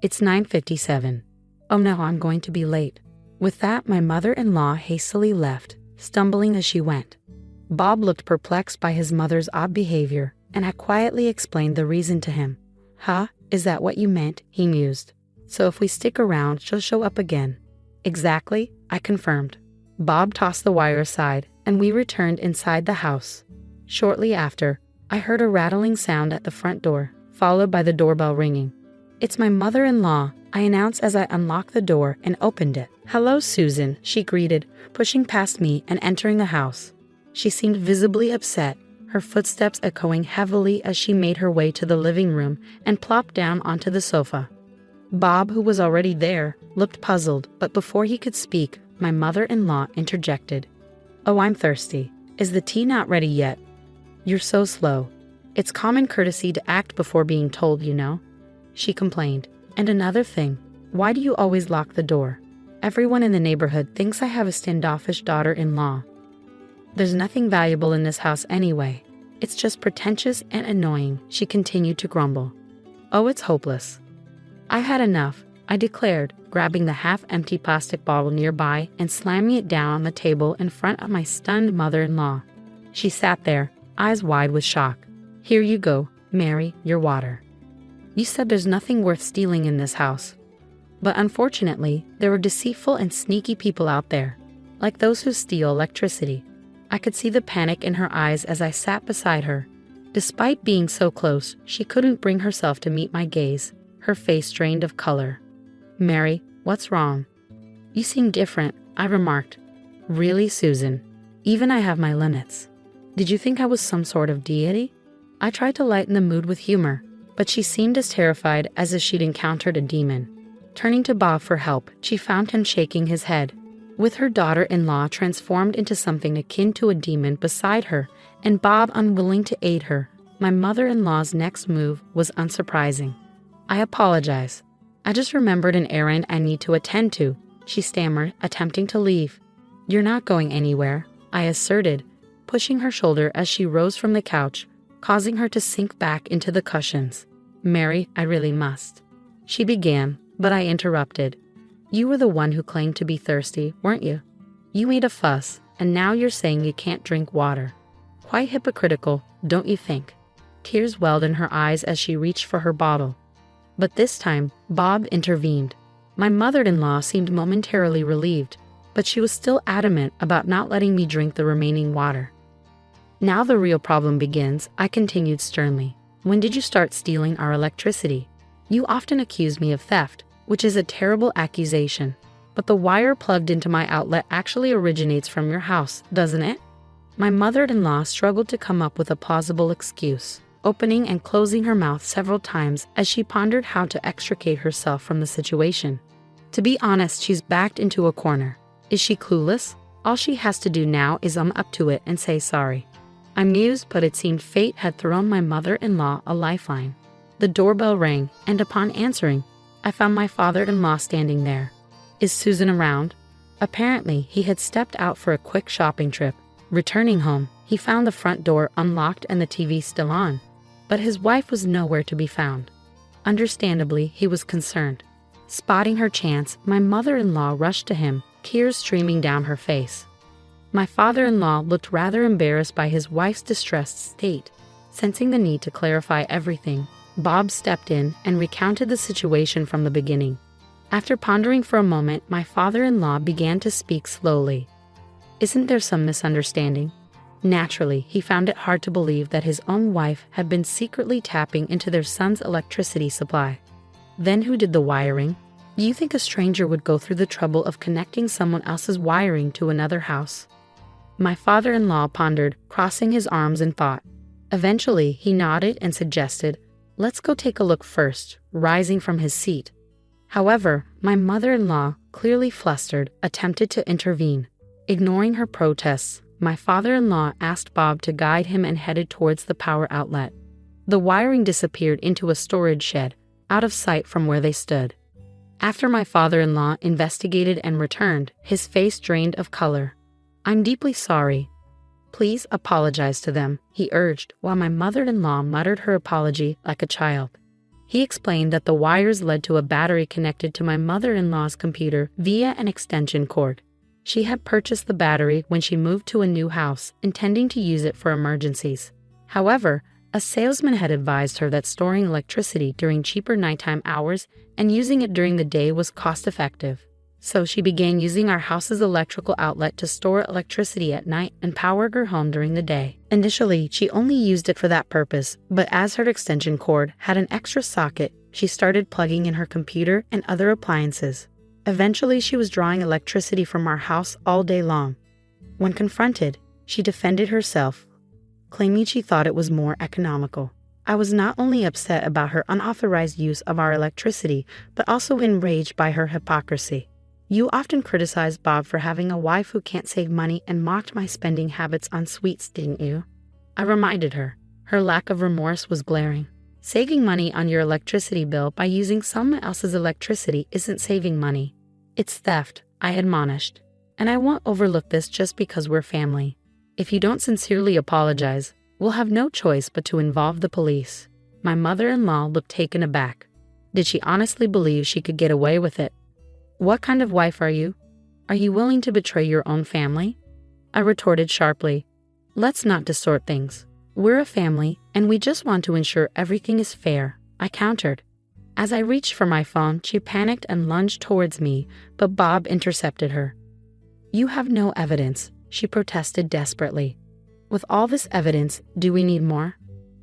"It's 9:57. "Oh no, I'm going to be late." With that, my mother-in-law hastily left, stumbling as she went. Bob looked perplexed by his mother's odd behavior, and I quietly explained the reason to him. "Huh? Is that what you meant?" he mused. "So if we stick around, she'll show up again." "Exactly," I confirmed. Bob tossed the wire aside, and we returned inside the house. Shortly after, I heard a rattling sound at the front door, followed by the doorbell ringing. "It's my mother-in-law," I announced as I unlocked the door and opened it. "Hello, Susan," she greeted, pushing past me and entering the house. She seemed visibly upset, her footsteps echoing heavily as she made her way to the living room and plopped down onto the sofa. Bob, who was already there, looked puzzled, but before he could speak, my mother-in-law interjected. "Oh, I'm thirsty. Is the tea not ready yet?" "You're so slow. It's common courtesy to act before being told, you know," she complained. "And another thing, why do you always lock the door? Everyone in the neighborhood thinks I have a standoffish daughter-in-law. There's nothing valuable in this house anyway. It's just pretentious and annoying," she continued to grumble. "Oh, it's hopeless." "I had enough," I declared, grabbing the half-empty plastic bottle nearby and slamming it down on the table in front of my stunned mother-in-law. She sat there, eyes wide with shock. "Here you go, Mary, your water. You said there's nothing worth stealing in this house." But unfortunately, there were deceitful and sneaky people out there, like those who steal electricity. I could see the panic in her eyes as I sat beside her. Despite being so close, she couldn't bring herself to meet my gaze, her face drained of color. "Mary, what's wrong?" "You seem different," I remarked. "Really, Susan? Even I have my limits. Did you think I was some sort of deity?" I tried to lighten the mood with humor, but she seemed as terrified as if she'd encountered a demon. Turning to Bob for help, she found him shaking his head. With her daughter-in-law transformed into something akin to a demon beside her, and Bob unwilling to aid her, my mother-in-law's next move was unsurprising. "I apologize. I just remembered an errand I need to attend to," she stammered, attempting to leave. "You're not going anywhere," I asserted, pushing her shoulder as she rose from the couch, causing her to sink back into the cushions. "Mary, I really must," she began, but I interrupted. "You were the one who claimed to be thirsty, weren't you? You made a fuss, and now you're saying you can't drink water. Quite hypocritical, don't you think?" Tears welled in her eyes as she reached for her bottle. But this time, Bob intervened. My mother-in-law seemed momentarily relieved, but she was still adamant about not letting me drink the remaining water. Now the real problem begins, I continued sternly. When did you start stealing our electricity? You often accuse me of theft, which is a terrible accusation. But the wire plugged into my outlet actually originates from your house, doesn't it? My mother-in-law struggled to come up with a plausible excuse, opening and closing her mouth several times as she pondered how to extricate herself from the situation. To be honest, she's backed into a corner. Is she clueless? All she has to do now is up to it and say sorry. I mused, but it seemed fate had thrown my mother-in-law a lifeline. The doorbell rang, and upon answering, I found my father-in-law standing there. Is Susan around? Apparently, he had stepped out for a quick shopping trip. Returning home, he found the front door unlocked and the TV still on. But his wife was nowhere to be found. Understandably, he was concerned. Spotting her chance, my mother-in-law rushed to him, tears streaming down her face. My father-in-law looked rather embarrassed by his wife's distressed state. Sensing the need to clarify everything, Bob stepped in and recounted the situation from the beginning. After pondering for a moment, my father-in-law began to speak slowly. Isn't there some misunderstanding? Naturally, he found it hard to believe that his own wife had been secretly tapping into their son's electricity supply. Then who did the wiring? Do you think a stranger would go through the trouble of connecting someone else's wiring to another house? My father-in-law pondered, crossing his arms in thought. Eventually, he nodded and suggested, "Let's go take a look first," rising from his seat. However, my mother-in-law, clearly flustered, attempted to intervene. Ignoring her protests, my father-in-law asked Bob to guide him and headed towards the power outlet. The wiring disappeared into a storage shed, out of sight from where they stood. After my father-in-law investigated and returned, his face drained of color. "I'm deeply sorry. Please apologize to them," he urged, while my mother-in-law muttered her apology like a child. He explained that the wires led to a battery connected to my mother-in-law's computer via an extension cord. She had purchased the battery when she moved to a new house, intending to use it for emergencies. However, a salesman had advised her that storing electricity during cheaper nighttime hours and using it during the day was cost-effective. So she began using our house's electrical outlet to store electricity at night and power her home during the day. Initially, she only used it for that purpose, but as her extension cord had an extra socket, she started plugging in her computer and other appliances. Eventually, she was drawing electricity from our house all day long. When confronted, she defended herself, claiming she thought it was more economical. I was not only upset about her unauthorized use of our electricity, but also enraged by her hypocrisy. "You often criticized Bob for having a wife who can't save money and mocked my spending habits on sweets, didn't you?" I reminded her. Her lack of remorse was glaring. "Saving money on your electricity bill by using someone else's electricity isn't saving money. It's theft," I admonished. "And I won't overlook this just because we're family. If you don't sincerely apologize, we'll have no choice but to involve the police." My mother-in-law looked taken aback. Did she honestly believe she could get away with it? "What kind of wife are you? Are you willing to betray your own family?" I retorted sharply. "Let's not distort things. We're a family, and we just want to ensure everything is fair," I countered. As I reached for my phone, she panicked and lunged towards me, but Bob intercepted her. "You have no evidence," she protested desperately. "With all this evidence, do we need more?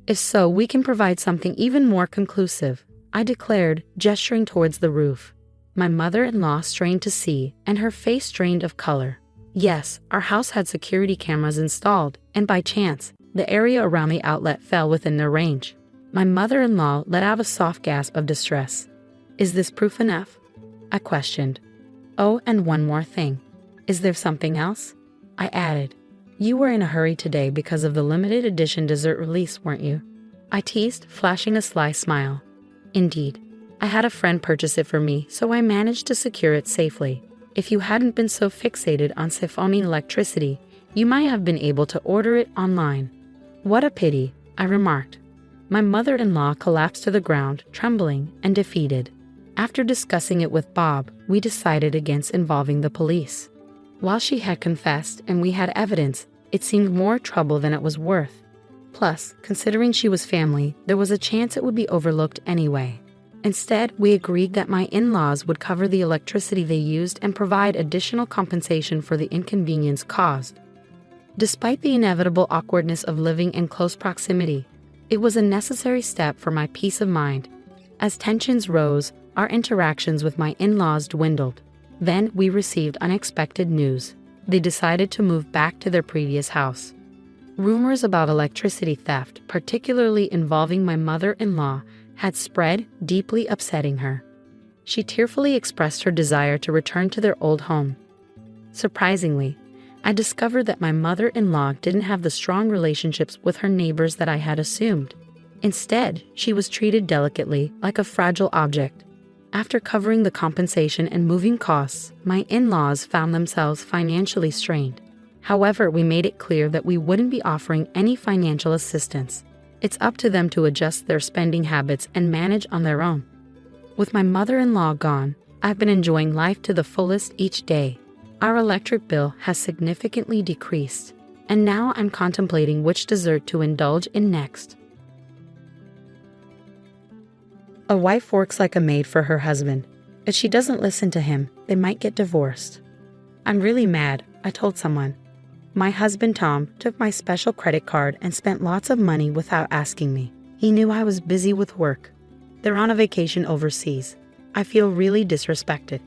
If so, we can provide something even more conclusive," I declared, gesturing towards the roof. My mother-in-law strained to see, and her face drained of color. Yes, our house had security cameras installed, and by chance, the area around the outlet fell within their range. My mother-in-law let out a soft gasp of distress. "Is this proof enough?" I questioned. "Oh, and one more thing. Is there something else?" I added. "You were in a hurry today because of the limited edition dessert release, weren't you?" I teased, flashing a sly smile. "Indeed. I had a friend purchase it for me, so I managed to secure it safely. If you hadn't been so fixated on siphoning electricity, you might have been able to order it online." "What a pity," I remarked. My mother-in-law collapsed to the ground, trembling and defeated. After discussing it with Bob, we decided against involving the police. While she had confessed and we had evidence, it seemed more trouble than it was worth. Plus, considering she was family, there was a chance it would be overlooked anyway. Instead, we agreed that my in-laws would cover the electricity they used and provide additional compensation for the inconvenience caused. Despite the inevitable awkwardness of living in close proximity, it was a necessary step for my peace of mind. As tensions rose, our interactions with my in-laws dwindled. Then we received unexpected news. They decided to move back to their previous house. Rumors about electricity theft, particularly involving my mother-in-law, had spread, deeply upsetting her. She tearfully expressed her desire to return to their old home. Surprisingly, I discovered that my mother-in-law didn't have the strong relationships with her neighbors that I had assumed. Instead, she was treated delicately, like a fragile object. After covering the compensation and moving costs, my in-laws found themselves financially strained. However, we made it clear that we wouldn't be offering any financial assistance. It's up to them to adjust their spending habits and manage on their own. With my mother-in-law gone, I've been enjoying life to the fullest each day. Our electric bill has significantly decreased, and now I'm contemplating which dessert to indulge in next. A wife works like a maid for her husband. If she doesn't listen to him, they might get divorced. I'm really mad, I told someone. My husband Tom took my special credit card and spent lots of money without asking me. He knew I was busy with work. They're on a vacation overseas. I feel really disrespected.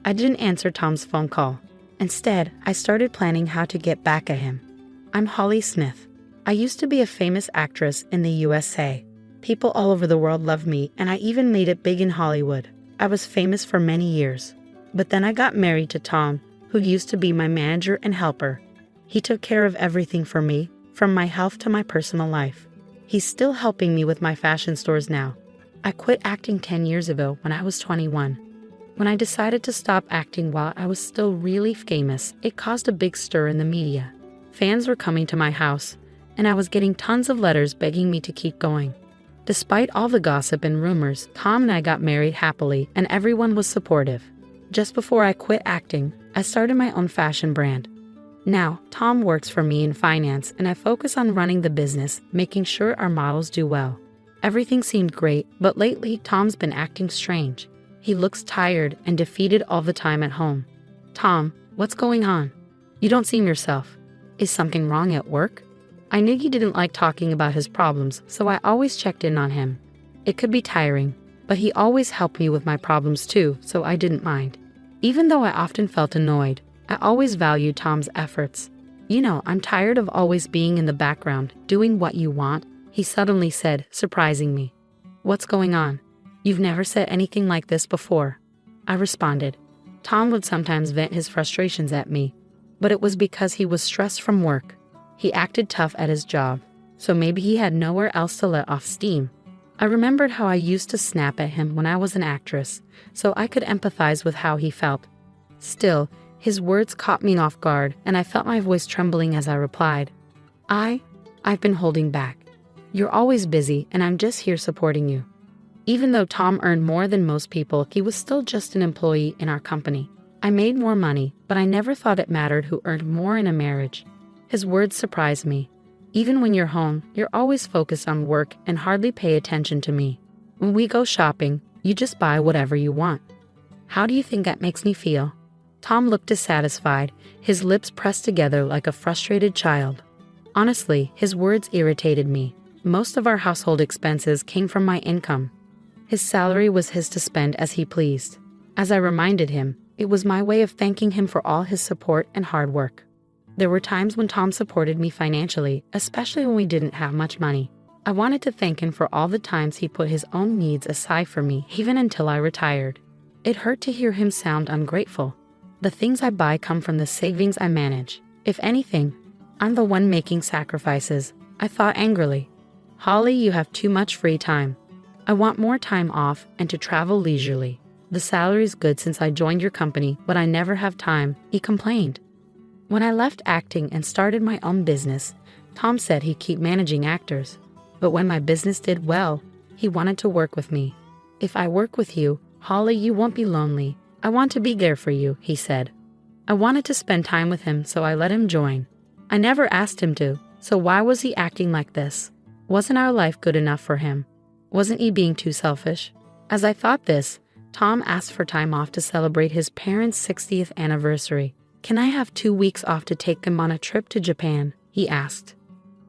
I didn't answer Tom's phone call. Instead, I started planning how to get back at him. I'm Holly Smith. I used to be a famous actress in the USA. People all over the world love me, and I even made it big in Hollywood. I was famous for many years. But then I got married to Tom, who used to be my manager and helper. He took care of everything for me, from my health to my personal life. He's still helping me with my fashion stores now. I quit acting 10 years ago when I was 21. When I decided to stop acting while I was still really famous, it caused a big stir in the media. Fans were coming to my house, and I was getting tons of letters begging me to keep going. Despite all the gossip and rumors, Tom and I got married happily, and everyone was supportive. Just before I quit acting, I started my own fashion brand. Now, Tom works for me in finance, and I focus on running the business, making sure our models do well. Everything seemed great, but lately Tom's been acting strange. He looks tired and defeated all the time at home. Tom, what's going on? You don't seem yourself. Is something wrong at work? I knew he didn't like talking about his problems, so I always checked in on him. It could be tiring, but he always helped me with my problems too, so I didn't mind. Even though I often felt annoyed, I always valued Tom's efforts. You know, I'm tired of always being in the background, doing what you want, he suddenly said, surprising me. What's going on? You've never said anything like this before. I responded. Tom would sometimes vent his frustrations at me, but it was because he was stressed from work. He acted tough at his job, so maybe he had nowhere else to let off steam. I remembered how I used to snap at him when I was an actress, so I could empathize with how he felt. Still, his words caught me off guard, and I felt my voice trembling as I replied. I've been holding back. You're always busy, and I'm just here supporting you. Even though Tom earned more than most people, he was still just an employee in our company. I made more money, but I never thought it mattered who earned more in a marriage. His words surprised me. Even when you're home, you're always focused on work and hardly pay attention to me. When we go shopping, you just buy whatever you want. How do you think that makes me feel? Tom looked dissatisfied, his lips pressed together like a frustrated child. Honestly, his words irritated me. Most of our household expenses came from my income. His salary was his to spend as he pleased. As I reminded him, it was my way of thanking him for all his support and hard work. There were times when Tom supported me financially, especially when we didn't have much money. I wanted to thank him for all the times he put his own needs aside for me, even until I retired. It hurt to hear him sound ungrateful. The things I buy come from the savings I manage. If anything, I'm the one making sacrifices, I thought angrily. Holly, you have too much free time. I want more time off and to travel leisurely. The salary's good since I joined your company, but I never have time, he complained. When I left acting and started my own business, Tom said he'd keep managing actors. But when my business did well, he wanted to work with me. If I work with you, Holly, you won't be lonely. I want to be there for you, he said. I wanted to spend time with him, so I let him join. I never asked him to, so why was he acting like this? Wasn't our life good enough for him? Wasn't he being too selfish? As I thought this, Tom asked for time off to celebrate his parents' 60th anniversary. Can I have 2 weeks off to take them on a trip to Japan? He asked.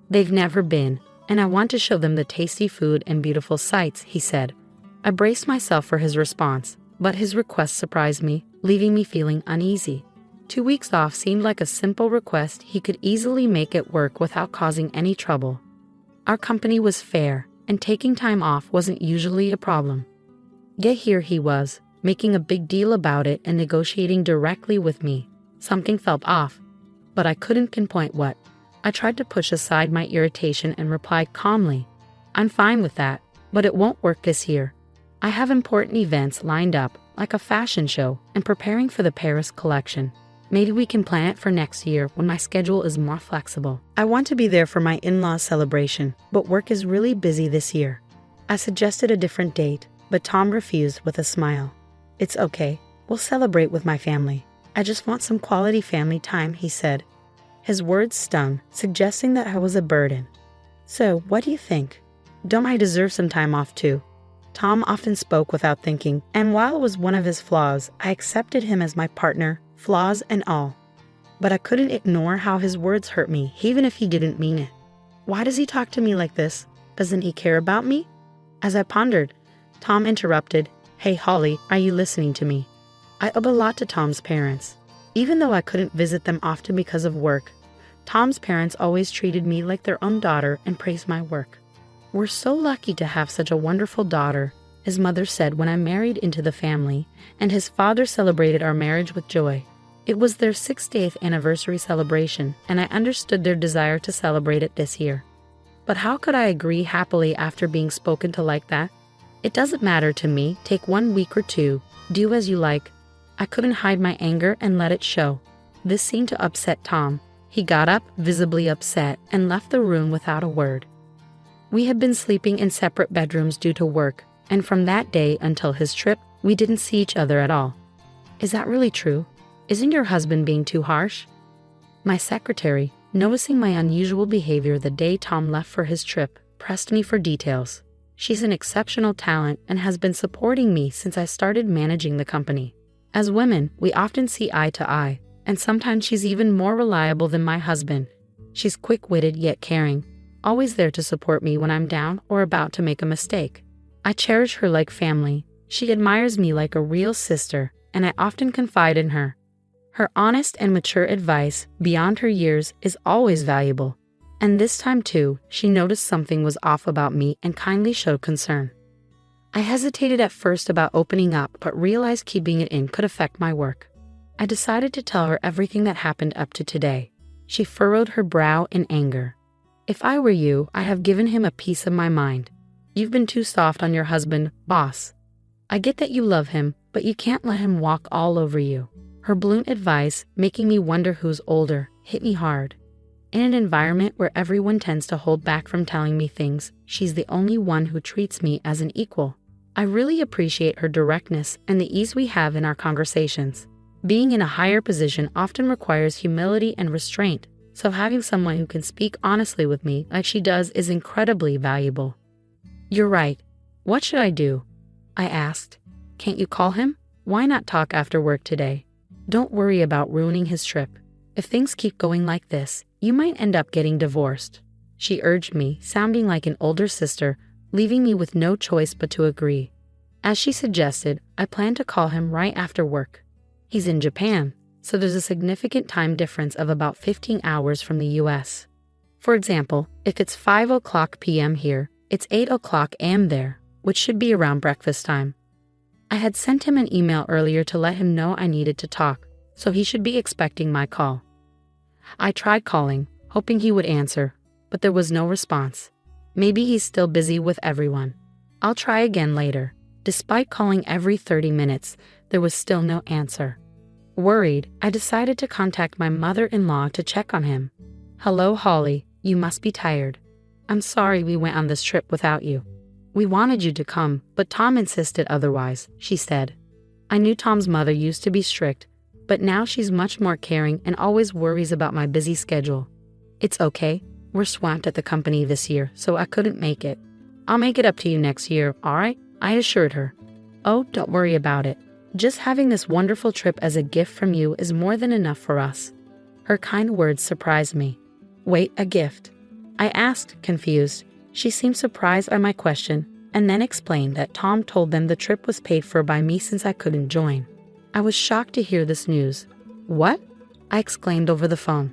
They've never been, and I want to show them the tasty food and beautiful sights, he said. I braced myself for his response, but his request surprised me, leaving me feeling uneasy. 2 weeks off seemed like a simple request he could easily make it work without causing any trouble. Our company was fair, and taking time off wasn't usually a problem. Yet here he was, making a big deal about it and negotiating directly with me. Something felt off, but I couldn't pinpoint what. I tried to push aside my irritation and replied calmly, I'm fine with that, but it won't work this year. I have important events lined up, like a fashion show, and preparing for the Paris collection. Maybe we can plan it for next year when my schedule is more flexible. I want to be there for my in-laws celebration, but work is really busy this year. I suggested a different date, but Tom refused with a smile. It's okay, we'll celebrate with my family. I just want some quality family time, he said. His words stung, suggesting that I was a burden. So, what do you think? Don't I deserve some time off too? Tom often spoke without thinking, and while it was one of his flaws, I accepted him as my partner, flaws and all. But I couldn't ignore how his words hurt me, even if he didn't mean it. Why does he talk to me like this? Doesn't he care about me? As I pondered, Tom interrupted, Hey Holly, are you listening to me? I owe a lot to Tom's parents. Even though I couldn't visit them often because of work, Tom's parents always treated me like their own daughter and praised my work. We're so lucky to have such a wonderful daughter, his mother said when I married into the family, and his father celebrated our marriage with joy. It was their 60th anniversary celebration, and I understood their desire to celebrate it this year. But how could I agree happily after being spoken to like that? It doesn't matter to me, take 1 week or 2, do as you like. I couldn't hide my anger and let it show. This seemed to upset Tom. He got up, visibly upset, and left the room without a word. We had been sleeping in separate bedrooms due to work, and from that day until his trip, we didn't see each other at all. Is that really true? Isn't your husband being too harsh? My secretary, noticing my unusual behavior the day Tom left for his trip, pressed me for details. She's an exceptional talent and has been supporting me since I started managing the company. As women, we often see eye to eye, and sometimes she's even more reliable than my husband. She's quick-witted yet caring, always there to support me when I'm down or about to make a mistake. I cherish her like family. She admires me like a real sister, and I often confide in her. Her honest and mature advice, beyond her years, is always valuable. And this time too, she noticed something was off about me and kindly showed concern. I hesitated at first about opening up, but realized keeping it in could affect my work. I decided to tell her everything that happened up to today. She furrowed her brow in anger. If I were you, I'd have given him a piece of my mind. You've been too soft on your husband, boss. I get that you love him, but you can't let him walk all over you. Her blunt advice, making me wonder who's older, hit me hard. In an environment where everyone tends to hold back from telling me things, she's the only one who treats me as an equal. I really appreciate her directness and the ease we have in our conversations. Being in a higher position often requires humility and restraint, so having someone who can speak honestly with me like she does is incredibly valuable. You're right. What should I do? I asked. Can't you call him? Why not talk after work today? Don't worry about ruining his trip. If things keep going like this, you might end up getting divorced. She urged me, sounding like an older sister, leaving me with no choice but to agree. As she suggested, I plan to call him right after work. He's in Japan, so there's a significant time difference of about 15 hours from the US. For example, if it's 5:00 p.m. here, it's 8:00 a.m. there, which should be around breakfast time. I had sent him an email earlier to let him know I needed to talk, so he should be expecting my call. I tried calling, hoping he would answer, but there was no response. Maybe he's still busy with everyone. I'll try again later. Despite calling every 30 minutes, there was still no answer. Worried, I decided to contact my mother-in-law to check on him. Hello, Holly, you must be tired. I'm sorry we went on this trip without you. We wanted you to come, but Tom insisted otherwise, she said. I knew Tom's mother used to be strict, but now she's much more caring and always worries about my busy schedule. It's okay. We're swamped at the company this year, so I couldn't make it. I'll make it up to you next year, all right? I assured her. "Oh, don't worry about it. Just having this wonderful trip as a gift from you is more than enough for us." Her kind words surprised me. "Wait, a gift?" I asked, confused. She seemed surprised by my question, and then explained that Tom told them the trip was paid for by me since I couldn't join. I was shocked to hear this news. "What?" I exclaimed over the phone.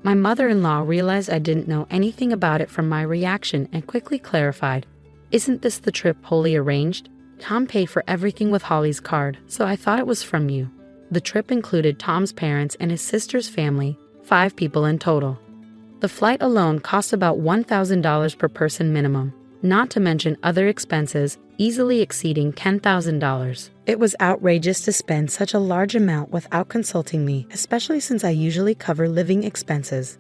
My mother-in-law realized I didn't know anything about it from my reaction and quickly clarified, "Isn't this the trip wholly arranged? Tom paid for everything with Holly's card, so I thought it was from you." The trip included Tom's parents and his sister's family, 5 people in total. The flight alone cost about $1,000 per person minimum, not to mention other expenses, easily exceeding $10,000. It was outrageous to spend such a large amount without consulting me, especially since I usually cover living expenses.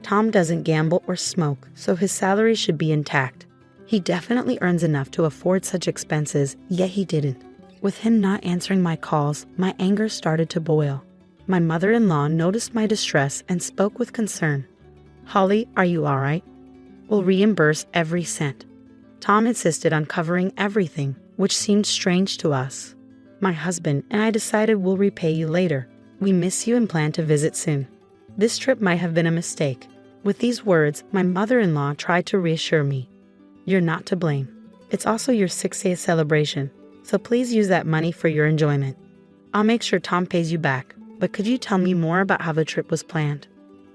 Tom doesn't gamble or smoke, so his salary should be intact. He definitely earns enough to afford such expenses, yet he didn't. With him not answering my calls, my anger started to boil. My mother-in-law noticed my distress and spoke with concern. "Holly, are you all right? We'll reimburse every cent." Tom insisted on covering everything, which seemed strange to us. "My husband and I decided we'll repay you later. We miss you and plan to visit soon. This trip might have been a mistake." With these words, my mother-in-law tried to reassure me. "You're not to blame. It's also your 6th-day celebration, so please use that money for your enjoyment. I'll make sure Tom pays you back, but could you tell me more about how the trip was planned?"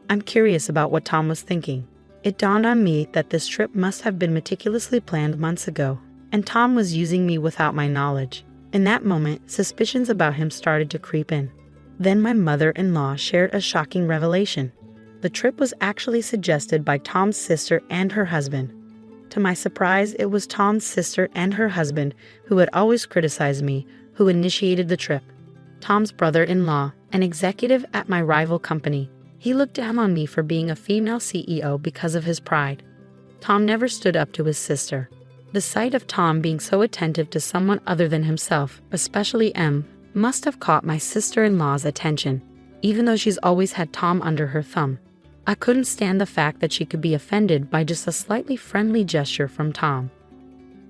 I'm curious about what Tom was thinking. It dawned on me that this trip must have been meticulously planned months ago, and Tom was using me without my knowledge. In that moment, suspicions about him started to creep in. Then my mother-in-law shared a shocking revelation. The trip was actually suggested by Tom's sister and her husband. To my surprise, it was Tom's sister and her husband, who had always criticized me, who initiated the trip. Tom's brother-in-law, an executive at my rival company, he looked down on me for being a female CEO because of his pride. Tom never stood up to his sister. The sight of Tom being so attentive to someone other than himself, especially M, must have caught my sister-in-law's attention, even though she's always had Tom under her thumb. I couldn't stand the fact that she could be offended by just a slightly friendly gesture from Tom.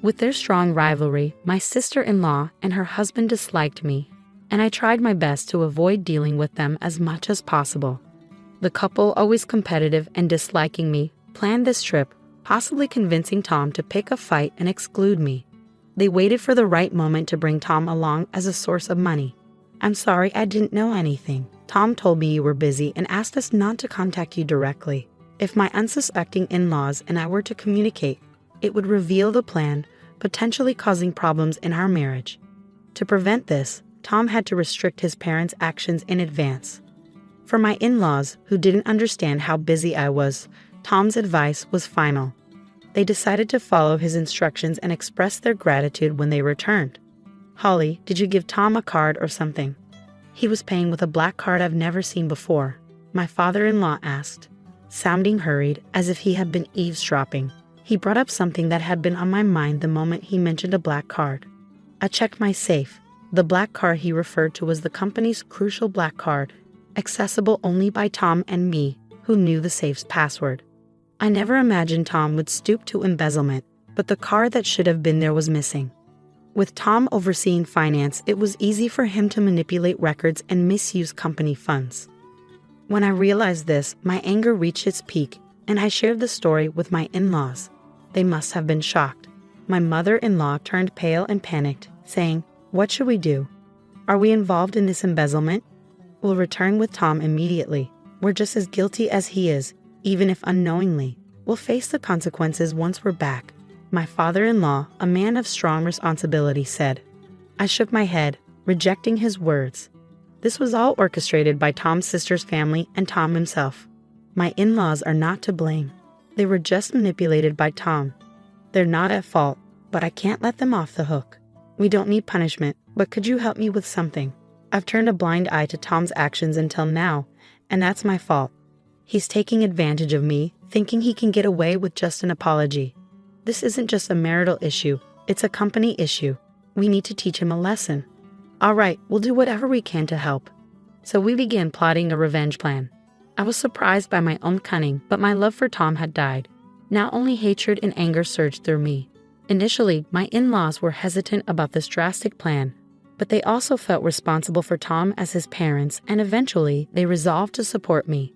With their strong rivalry, my sister-in-law and her husband disliked me, and I tried my best to avoid dealing with them as much as possible. The couple, always competitive and disliking me, planned this trip, possibly convincing Tom to pick a fight and exclude me. They waited for the right moment to bring Tom along as a source of money. "I'm sorry, I didn't know anything. Tom told me you were busy and asked us not to contact you directly. If my unsuspecting in-laws and I were to communicate, it would reveal the plan, potentially causing problems in our marriage. To prevent this, Tom had to restrict his parents' actions in advance." For my in-laws, who didn't understand how busy I was, Tom's advice was final. They decided to follow his instructions and express their gratitude when they returned. "Holly, did you give Tom a card or something?" "He was paying with a black card I've never seen before," my father-in-law asked, sounding hurried as if he had been eavesdropping. He brought up something that had been on my mind the moment he mentioned a black card. I checked my safe. The black card he referred to was the company's crucial black card, accessible only by Tom and me, who knew the safe's password. I never imagined Tom would stoop to embezzlement, but the card that should have been there was missing. With Tom overseeing finance, it was easy for him to manipulate records and misuse company funds. When I realized this, my anger reached its peak, and I shared the story with my in-laws. They must have been shocked. My mother-in-law turned pale and panicked, saying, "What should we do? Are we involved in this embezzlement? We'll return with Tom immediately. We're just as guilty as he is, even if unknowingly. We'll face the consequences once we're back," my father-in-law, a man of strong responsibility, said. I shook my head, rejecting his words. This was all orchestrated by Tom's sister's family and Tom himself. My in-laws are not to blame. They were just manipulated by Tom. They're not at fault, but I can't let them off the hook. We don't need punishment, but could you help me with something? I've turned a blind eye to Tom's actions until now, and that's my fault. He's taking advantage of me, thinking he can get away with just an apology. This isn't just a marital issue, it's a company issue. We need to teach him a lesson. All right, we'll do whatever we can to help. So we began plotting a revenge plan. I was surprised by my own cunning, but my love for Tom had died. Now only hatred and anger surged through me. Initially, my in-laws were hesitant about this drastic plan, but they also felt responsible for Tom as his parents, and eventually they resolved to support me.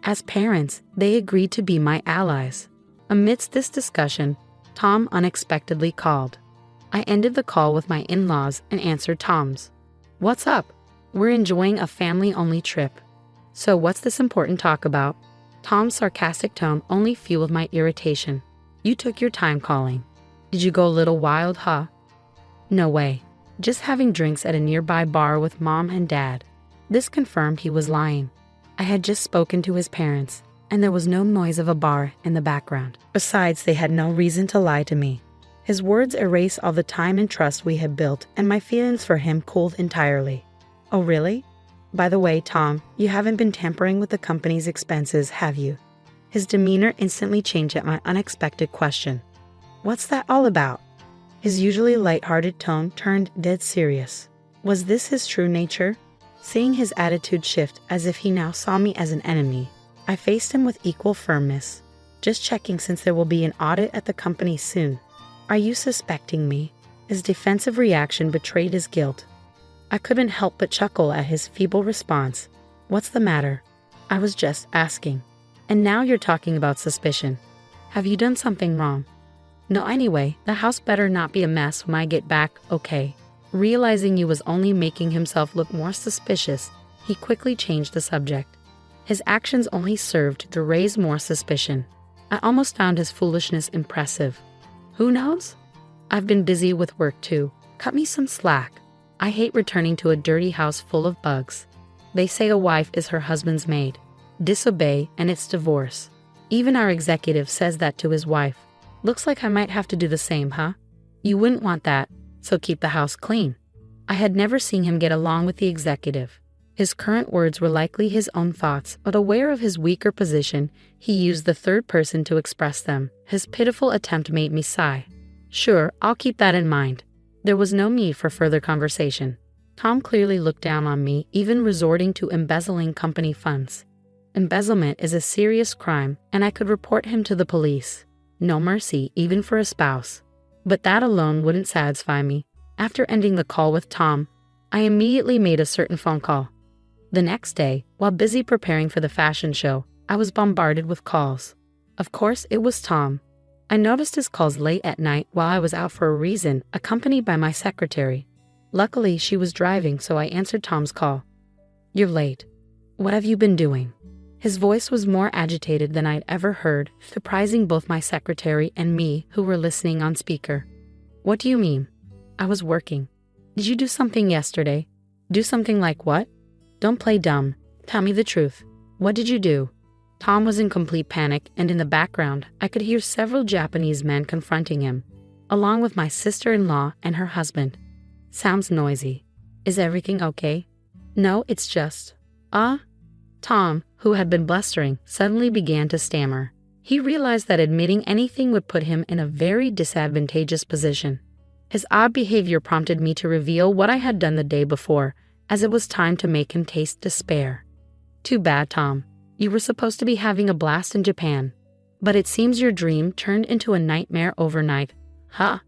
As parents, they agreed to be my allies. Amidst this discussion, Tom unexpectedly called. I ended the call with my in-laws and answered Tom's. "What's up? We're enjoying a family-only trip. So what's this important talk about?" Tom's sarcastic tone only fueled my irritation. "You took your time calling. Did you go a little wild, huh?" "No way. Just having drinks at a nearby bar with mom and dad." This confirmed he was lying. I had just spoken to his parents, and there was no noise of a bar in the background. Besides, they had no reason to lie to me. His words erased all the time and trust we had built, and my feelings for him cooled entirely. "Oh, really? By the way, Tom, you haven't been tampering with the company's expenses, have you?" His demeanor instantly changed at my unexpected question. "What's that all about?" His usually lighthearted tone turned dead serious. Was this his true nature? Seeing his attitude shift as if he now saw me as an enemy, I faced him with equal firmness. "Just checking, since there will be an audit at the company soon. Are you suspecting me?" His defensive reaction betrayed his guilt. I couldn't help but chuckle at his feeble response. "What's the matter? I was just asking. And now you're talking about suspicion. Have you done something wrong?" "No, anyway, the house better not be a mess when I get back, okay?" Realizing he was only making himself look more suspicious, he quickly changed the subject. His actions only served to raise more suspicion. I almost found his foolishness impressive. "Who knows? I've been busy with work too. Cut me some slack. I hate returning to a dirty house full of bugs. They say a wife is her husband's maid. Disobey and it's divorce. Even our executive says that to his wife. Looks like I might have to do the same, huh? You wouldn't want that, so keep the house clean." I had never seen him get along with the executive. His current words were likely his own thoughts, but aware of his weaker position, he used the third person to express them. His pitiful attempt made me sigh. "Sure, I'll keep that in mind." There was no need for further conversation. Tom clearly looked down on me, even resorting to embezzling company funds. Embezzlement is a serious crime, and I could report him to the police. No mercy, even for a spouse. But that alone wouldn't satisfy me. After ending the call with Tom, I immediately made a certain phone call. The next day, while busy preparing for the fashion show, I was bombarded with calls. Of course, it was Tom. I noticed his calls late at night while I was out for a reason, accompanied by my secretary. Luckily, she was driving, so I answered Tom's call. "You're late. What have you been doing?" His voice was more agitated than I'd ever heard, surprising both my secretary and me, who were listening on speaker. "What do you mean?" "I was working." "Did you do something yesterday?" "Do something like what?" "Don't play dumb. Tell me the truth. What did you do?" Tom was in complete panic, and in the background, I could hear several Japanese men confronting him, along with my sister-in-law and her husband. "Sounds noisy. Is everything okay?" "No, it's just..." Tom, who had been blustering, suddenly began to stammer. He realized that admitting anything would put him in a very disadvantageous position. His odd behavior prompted me to reveal what I had done the day before, as it was time to make him taste despair. "Too bad, Tom. You were supposed to be having a blast in Japan. But it seems your dream turned into a nightmare overnight. Huh?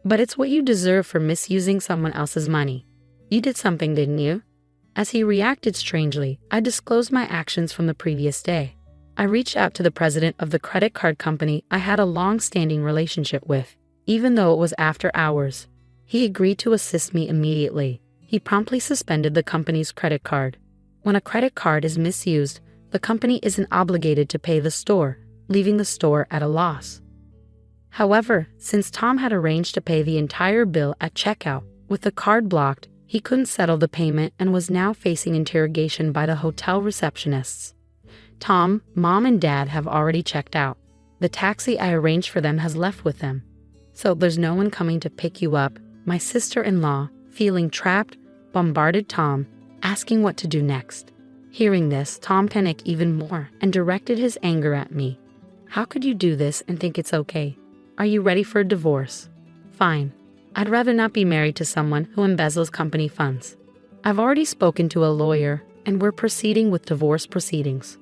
But it's what you deserve for misusing someone else's money. You did something, didn't you?" As he reacted strangely, I disclosed my actions from the previous day. I reached out to the president of the credit card company I had a long-standing relationship with, even though it was after hours. He agreed to assist me immediately. He promptly suspended the company's credit card. When a credit card is misused, the company isn't obligated to pay the store, leaving the store at a loss. However, since Tom had arranged to pay the entire bill at checkout, with the card blocked, he couldn't settle the payment and was now facing interrogation by the hotel receptionists. Tom, Mom, and Dad have already checked out. The taxi I arranged for them has left with them. So there's no one coming to pick you up. My sister-in-law, feeling trapped, bombarded Tom, asking what to do next. Hearing this, Tom panicked even more and directed his anger at me. "How could you do this and think it's okay? Are you ready for a divorce?" "Fine. I'd rather not be married to someone who embezzles company funds. I've already spoken to a lawyer, and we're proceeding with divorce proceedings."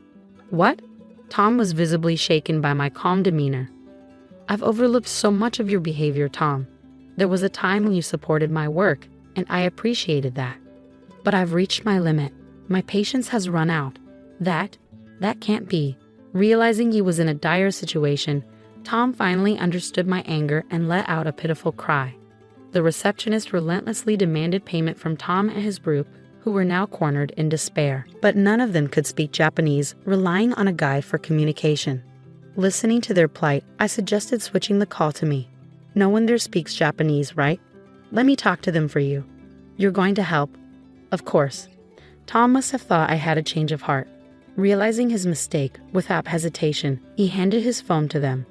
"What?" Tom was visibly shaken by my calm demeanor. I've overlooked so much of your behavior, Tom. There was a time when you supported my work, and I appreciated that. But I've reached my limit. My patience has run out. That can't be. Realizing he was in a dire situation, Tom finally understood my anger and let out a pitiful cry. The receptionist relentlessly demanded payment from Tom and his group, who were now cornered in despair. But none of them could speak Japanese, relying on a guide for communication. Listening to their plight, I suggested switching the call to me. No one there speaks Japanese, right? Let me talk to them for you. You're going to help? Of course. Tom must have thought I had a change of heart. Realizing his mistake, without hesitation, he handed his phone to them.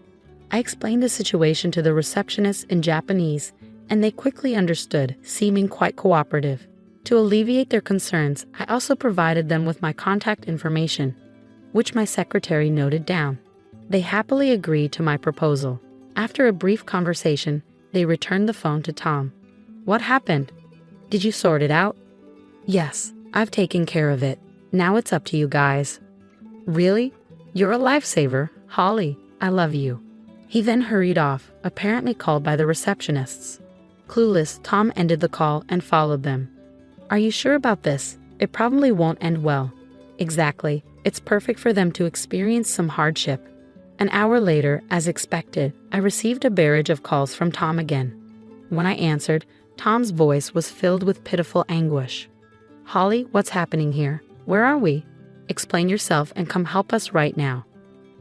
I explained the situation to the receptionist in Japanese, and they quickly understood, seeming quite cooperative. To alleviate their concerns, I also provided them with my contact information, which my secretary noted down. They happily agreed to my proposal. After a brief conversation, they returned the phone to Tom. What happened? Did you sort it out? Yes, I've taken care of it. Now it's up to you guys. Really? You're a lifesaver, Holly. I love you. He then hurried off, apparently called by the receptionists. Clueless, Tom ended the call and followed them. Are you sure about this? It probably won't end well. Exactly. It's perfect for them to experience some hardship. An hour later, as expected, I received a barrage of calls from Tom again. When I answered, Tom's voice was filled with pitiful anguish. Holly, what's happening here? Where are we? Explain yourself and come help us right now.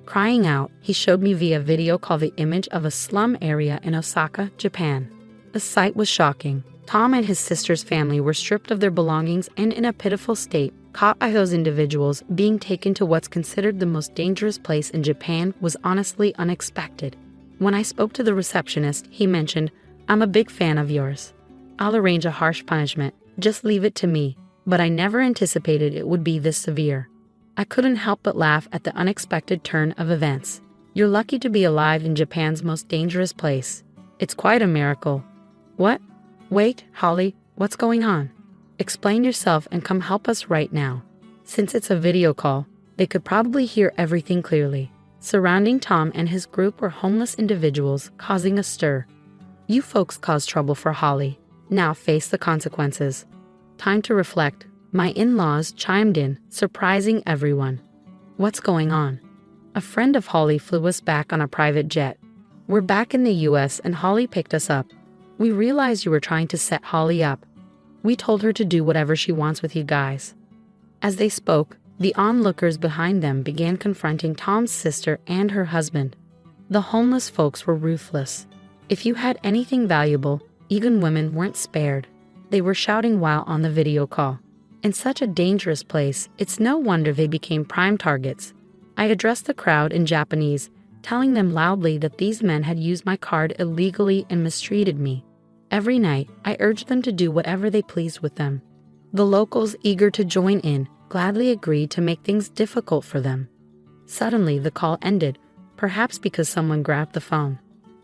Crying out, he showed me via video call the image of a slum area in Osaka, Japan. The sight was shocking. Tom and his sister's family were stripped of their belongings and in a pitiful state. Caught by those individuals, being taken to what's considered the most dangerous place in Japan was honestly unexpected. When I spoke to the receptionist, he mentioned, I'm a big fan of yours. I'll arrange a harsh punishment. Just leave it to me. But I never anticipated it would be this severe. I couldn't help but laugh at the unexpected turn of events. You're lucky to be alive in Japan's most dangerous place. It's quite a miracle. What? Wait, Holly, what's going on? Explain yourself and come help us right now. Since it's a video call, they could probably hear everything clearly. Surrounding Tom and his group were homeless individuals, causing a stir. You folks caused trouble for Holly. Now face the consequences. Time to reflect. My in-laws chimed in, surprising everyone. What's going on? A friend of Holly flew us back on a private jet. We're back in the US and Holly picked us up. We realized you were trying to set Holly up. We told her to do whatever she wants with you guys. As they spoke, the onlookers behind them began confronting Tom's sister and her husband. The homeless folks were ruthless. If you had anything valuable, even women weren't spared. They were shouting while on the video call. In such a dangerous place, it's no wonder they became prime targets. I addressed the crowd in Japanese, telling them loudly that these men had used my card illegally and mistreated me. Every night, I urged them to do whatever they pleased with them. The locals, eager to join in, gladly agreed to make things difficult for them. Suddenly, the call ended, perhaps because someone grabbed the phone.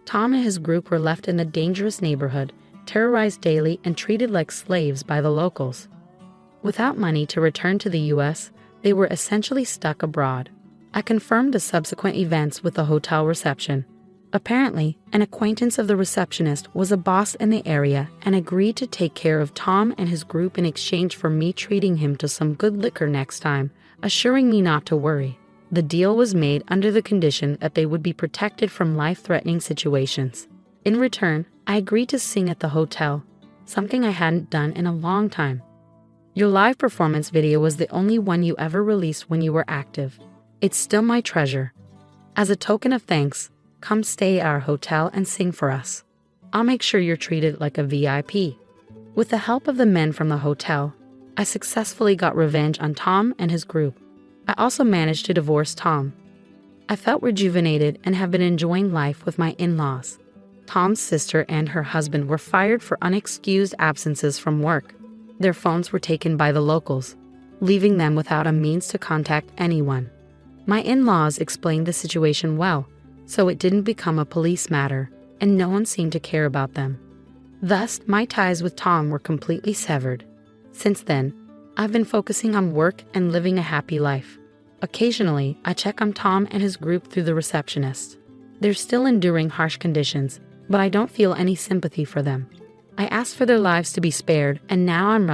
Tom and his group were left in the dangerous neighborhood, terrorized daily and treated like slaves by the locals. Without money to return to the US, they were essentially stuck abroad. I confirmed the subsequent events with the hotel reception. Apparently, an acquaintance of the receptionist was a boss in the area and agreed to take care of Tom and his group in exchange for me treating him to some good liquor next time, assuring me not to worry. The deal was made under the condition that they would be protected from life-threatening situations. In return, I agreed to sing at the hotel, something I hadn't done in a long time. Your live performance video was the only one you ever released when you were active. It's still my treasure. As a token of thanks, come stay at our hotel and sing for us. I'll make sure you're treated like a VIP. With the help of the men from the hotel, I successfully got revenge on Tom and his group. I also managed to divorce Tom. I felt rejuvenated and have been enjoying life with my in-laws. Tom's sister and her husband were fired for unexcused absences from work. Their phones were taken by the locals, leaving them without a means to contact anyone. My in-laws explained the situation well, so it didn't become a police matter, and no one seemed to care about them. Thus, my ties with Tom were completely severed. Since then, I've been focusing on work and living a happy life. Occasionally, I check on Tom and his group through the receptionist. They're still enduring harsh conditions, but I don't feel any sympathy for them. I asked for their lives to be spared, and now I'm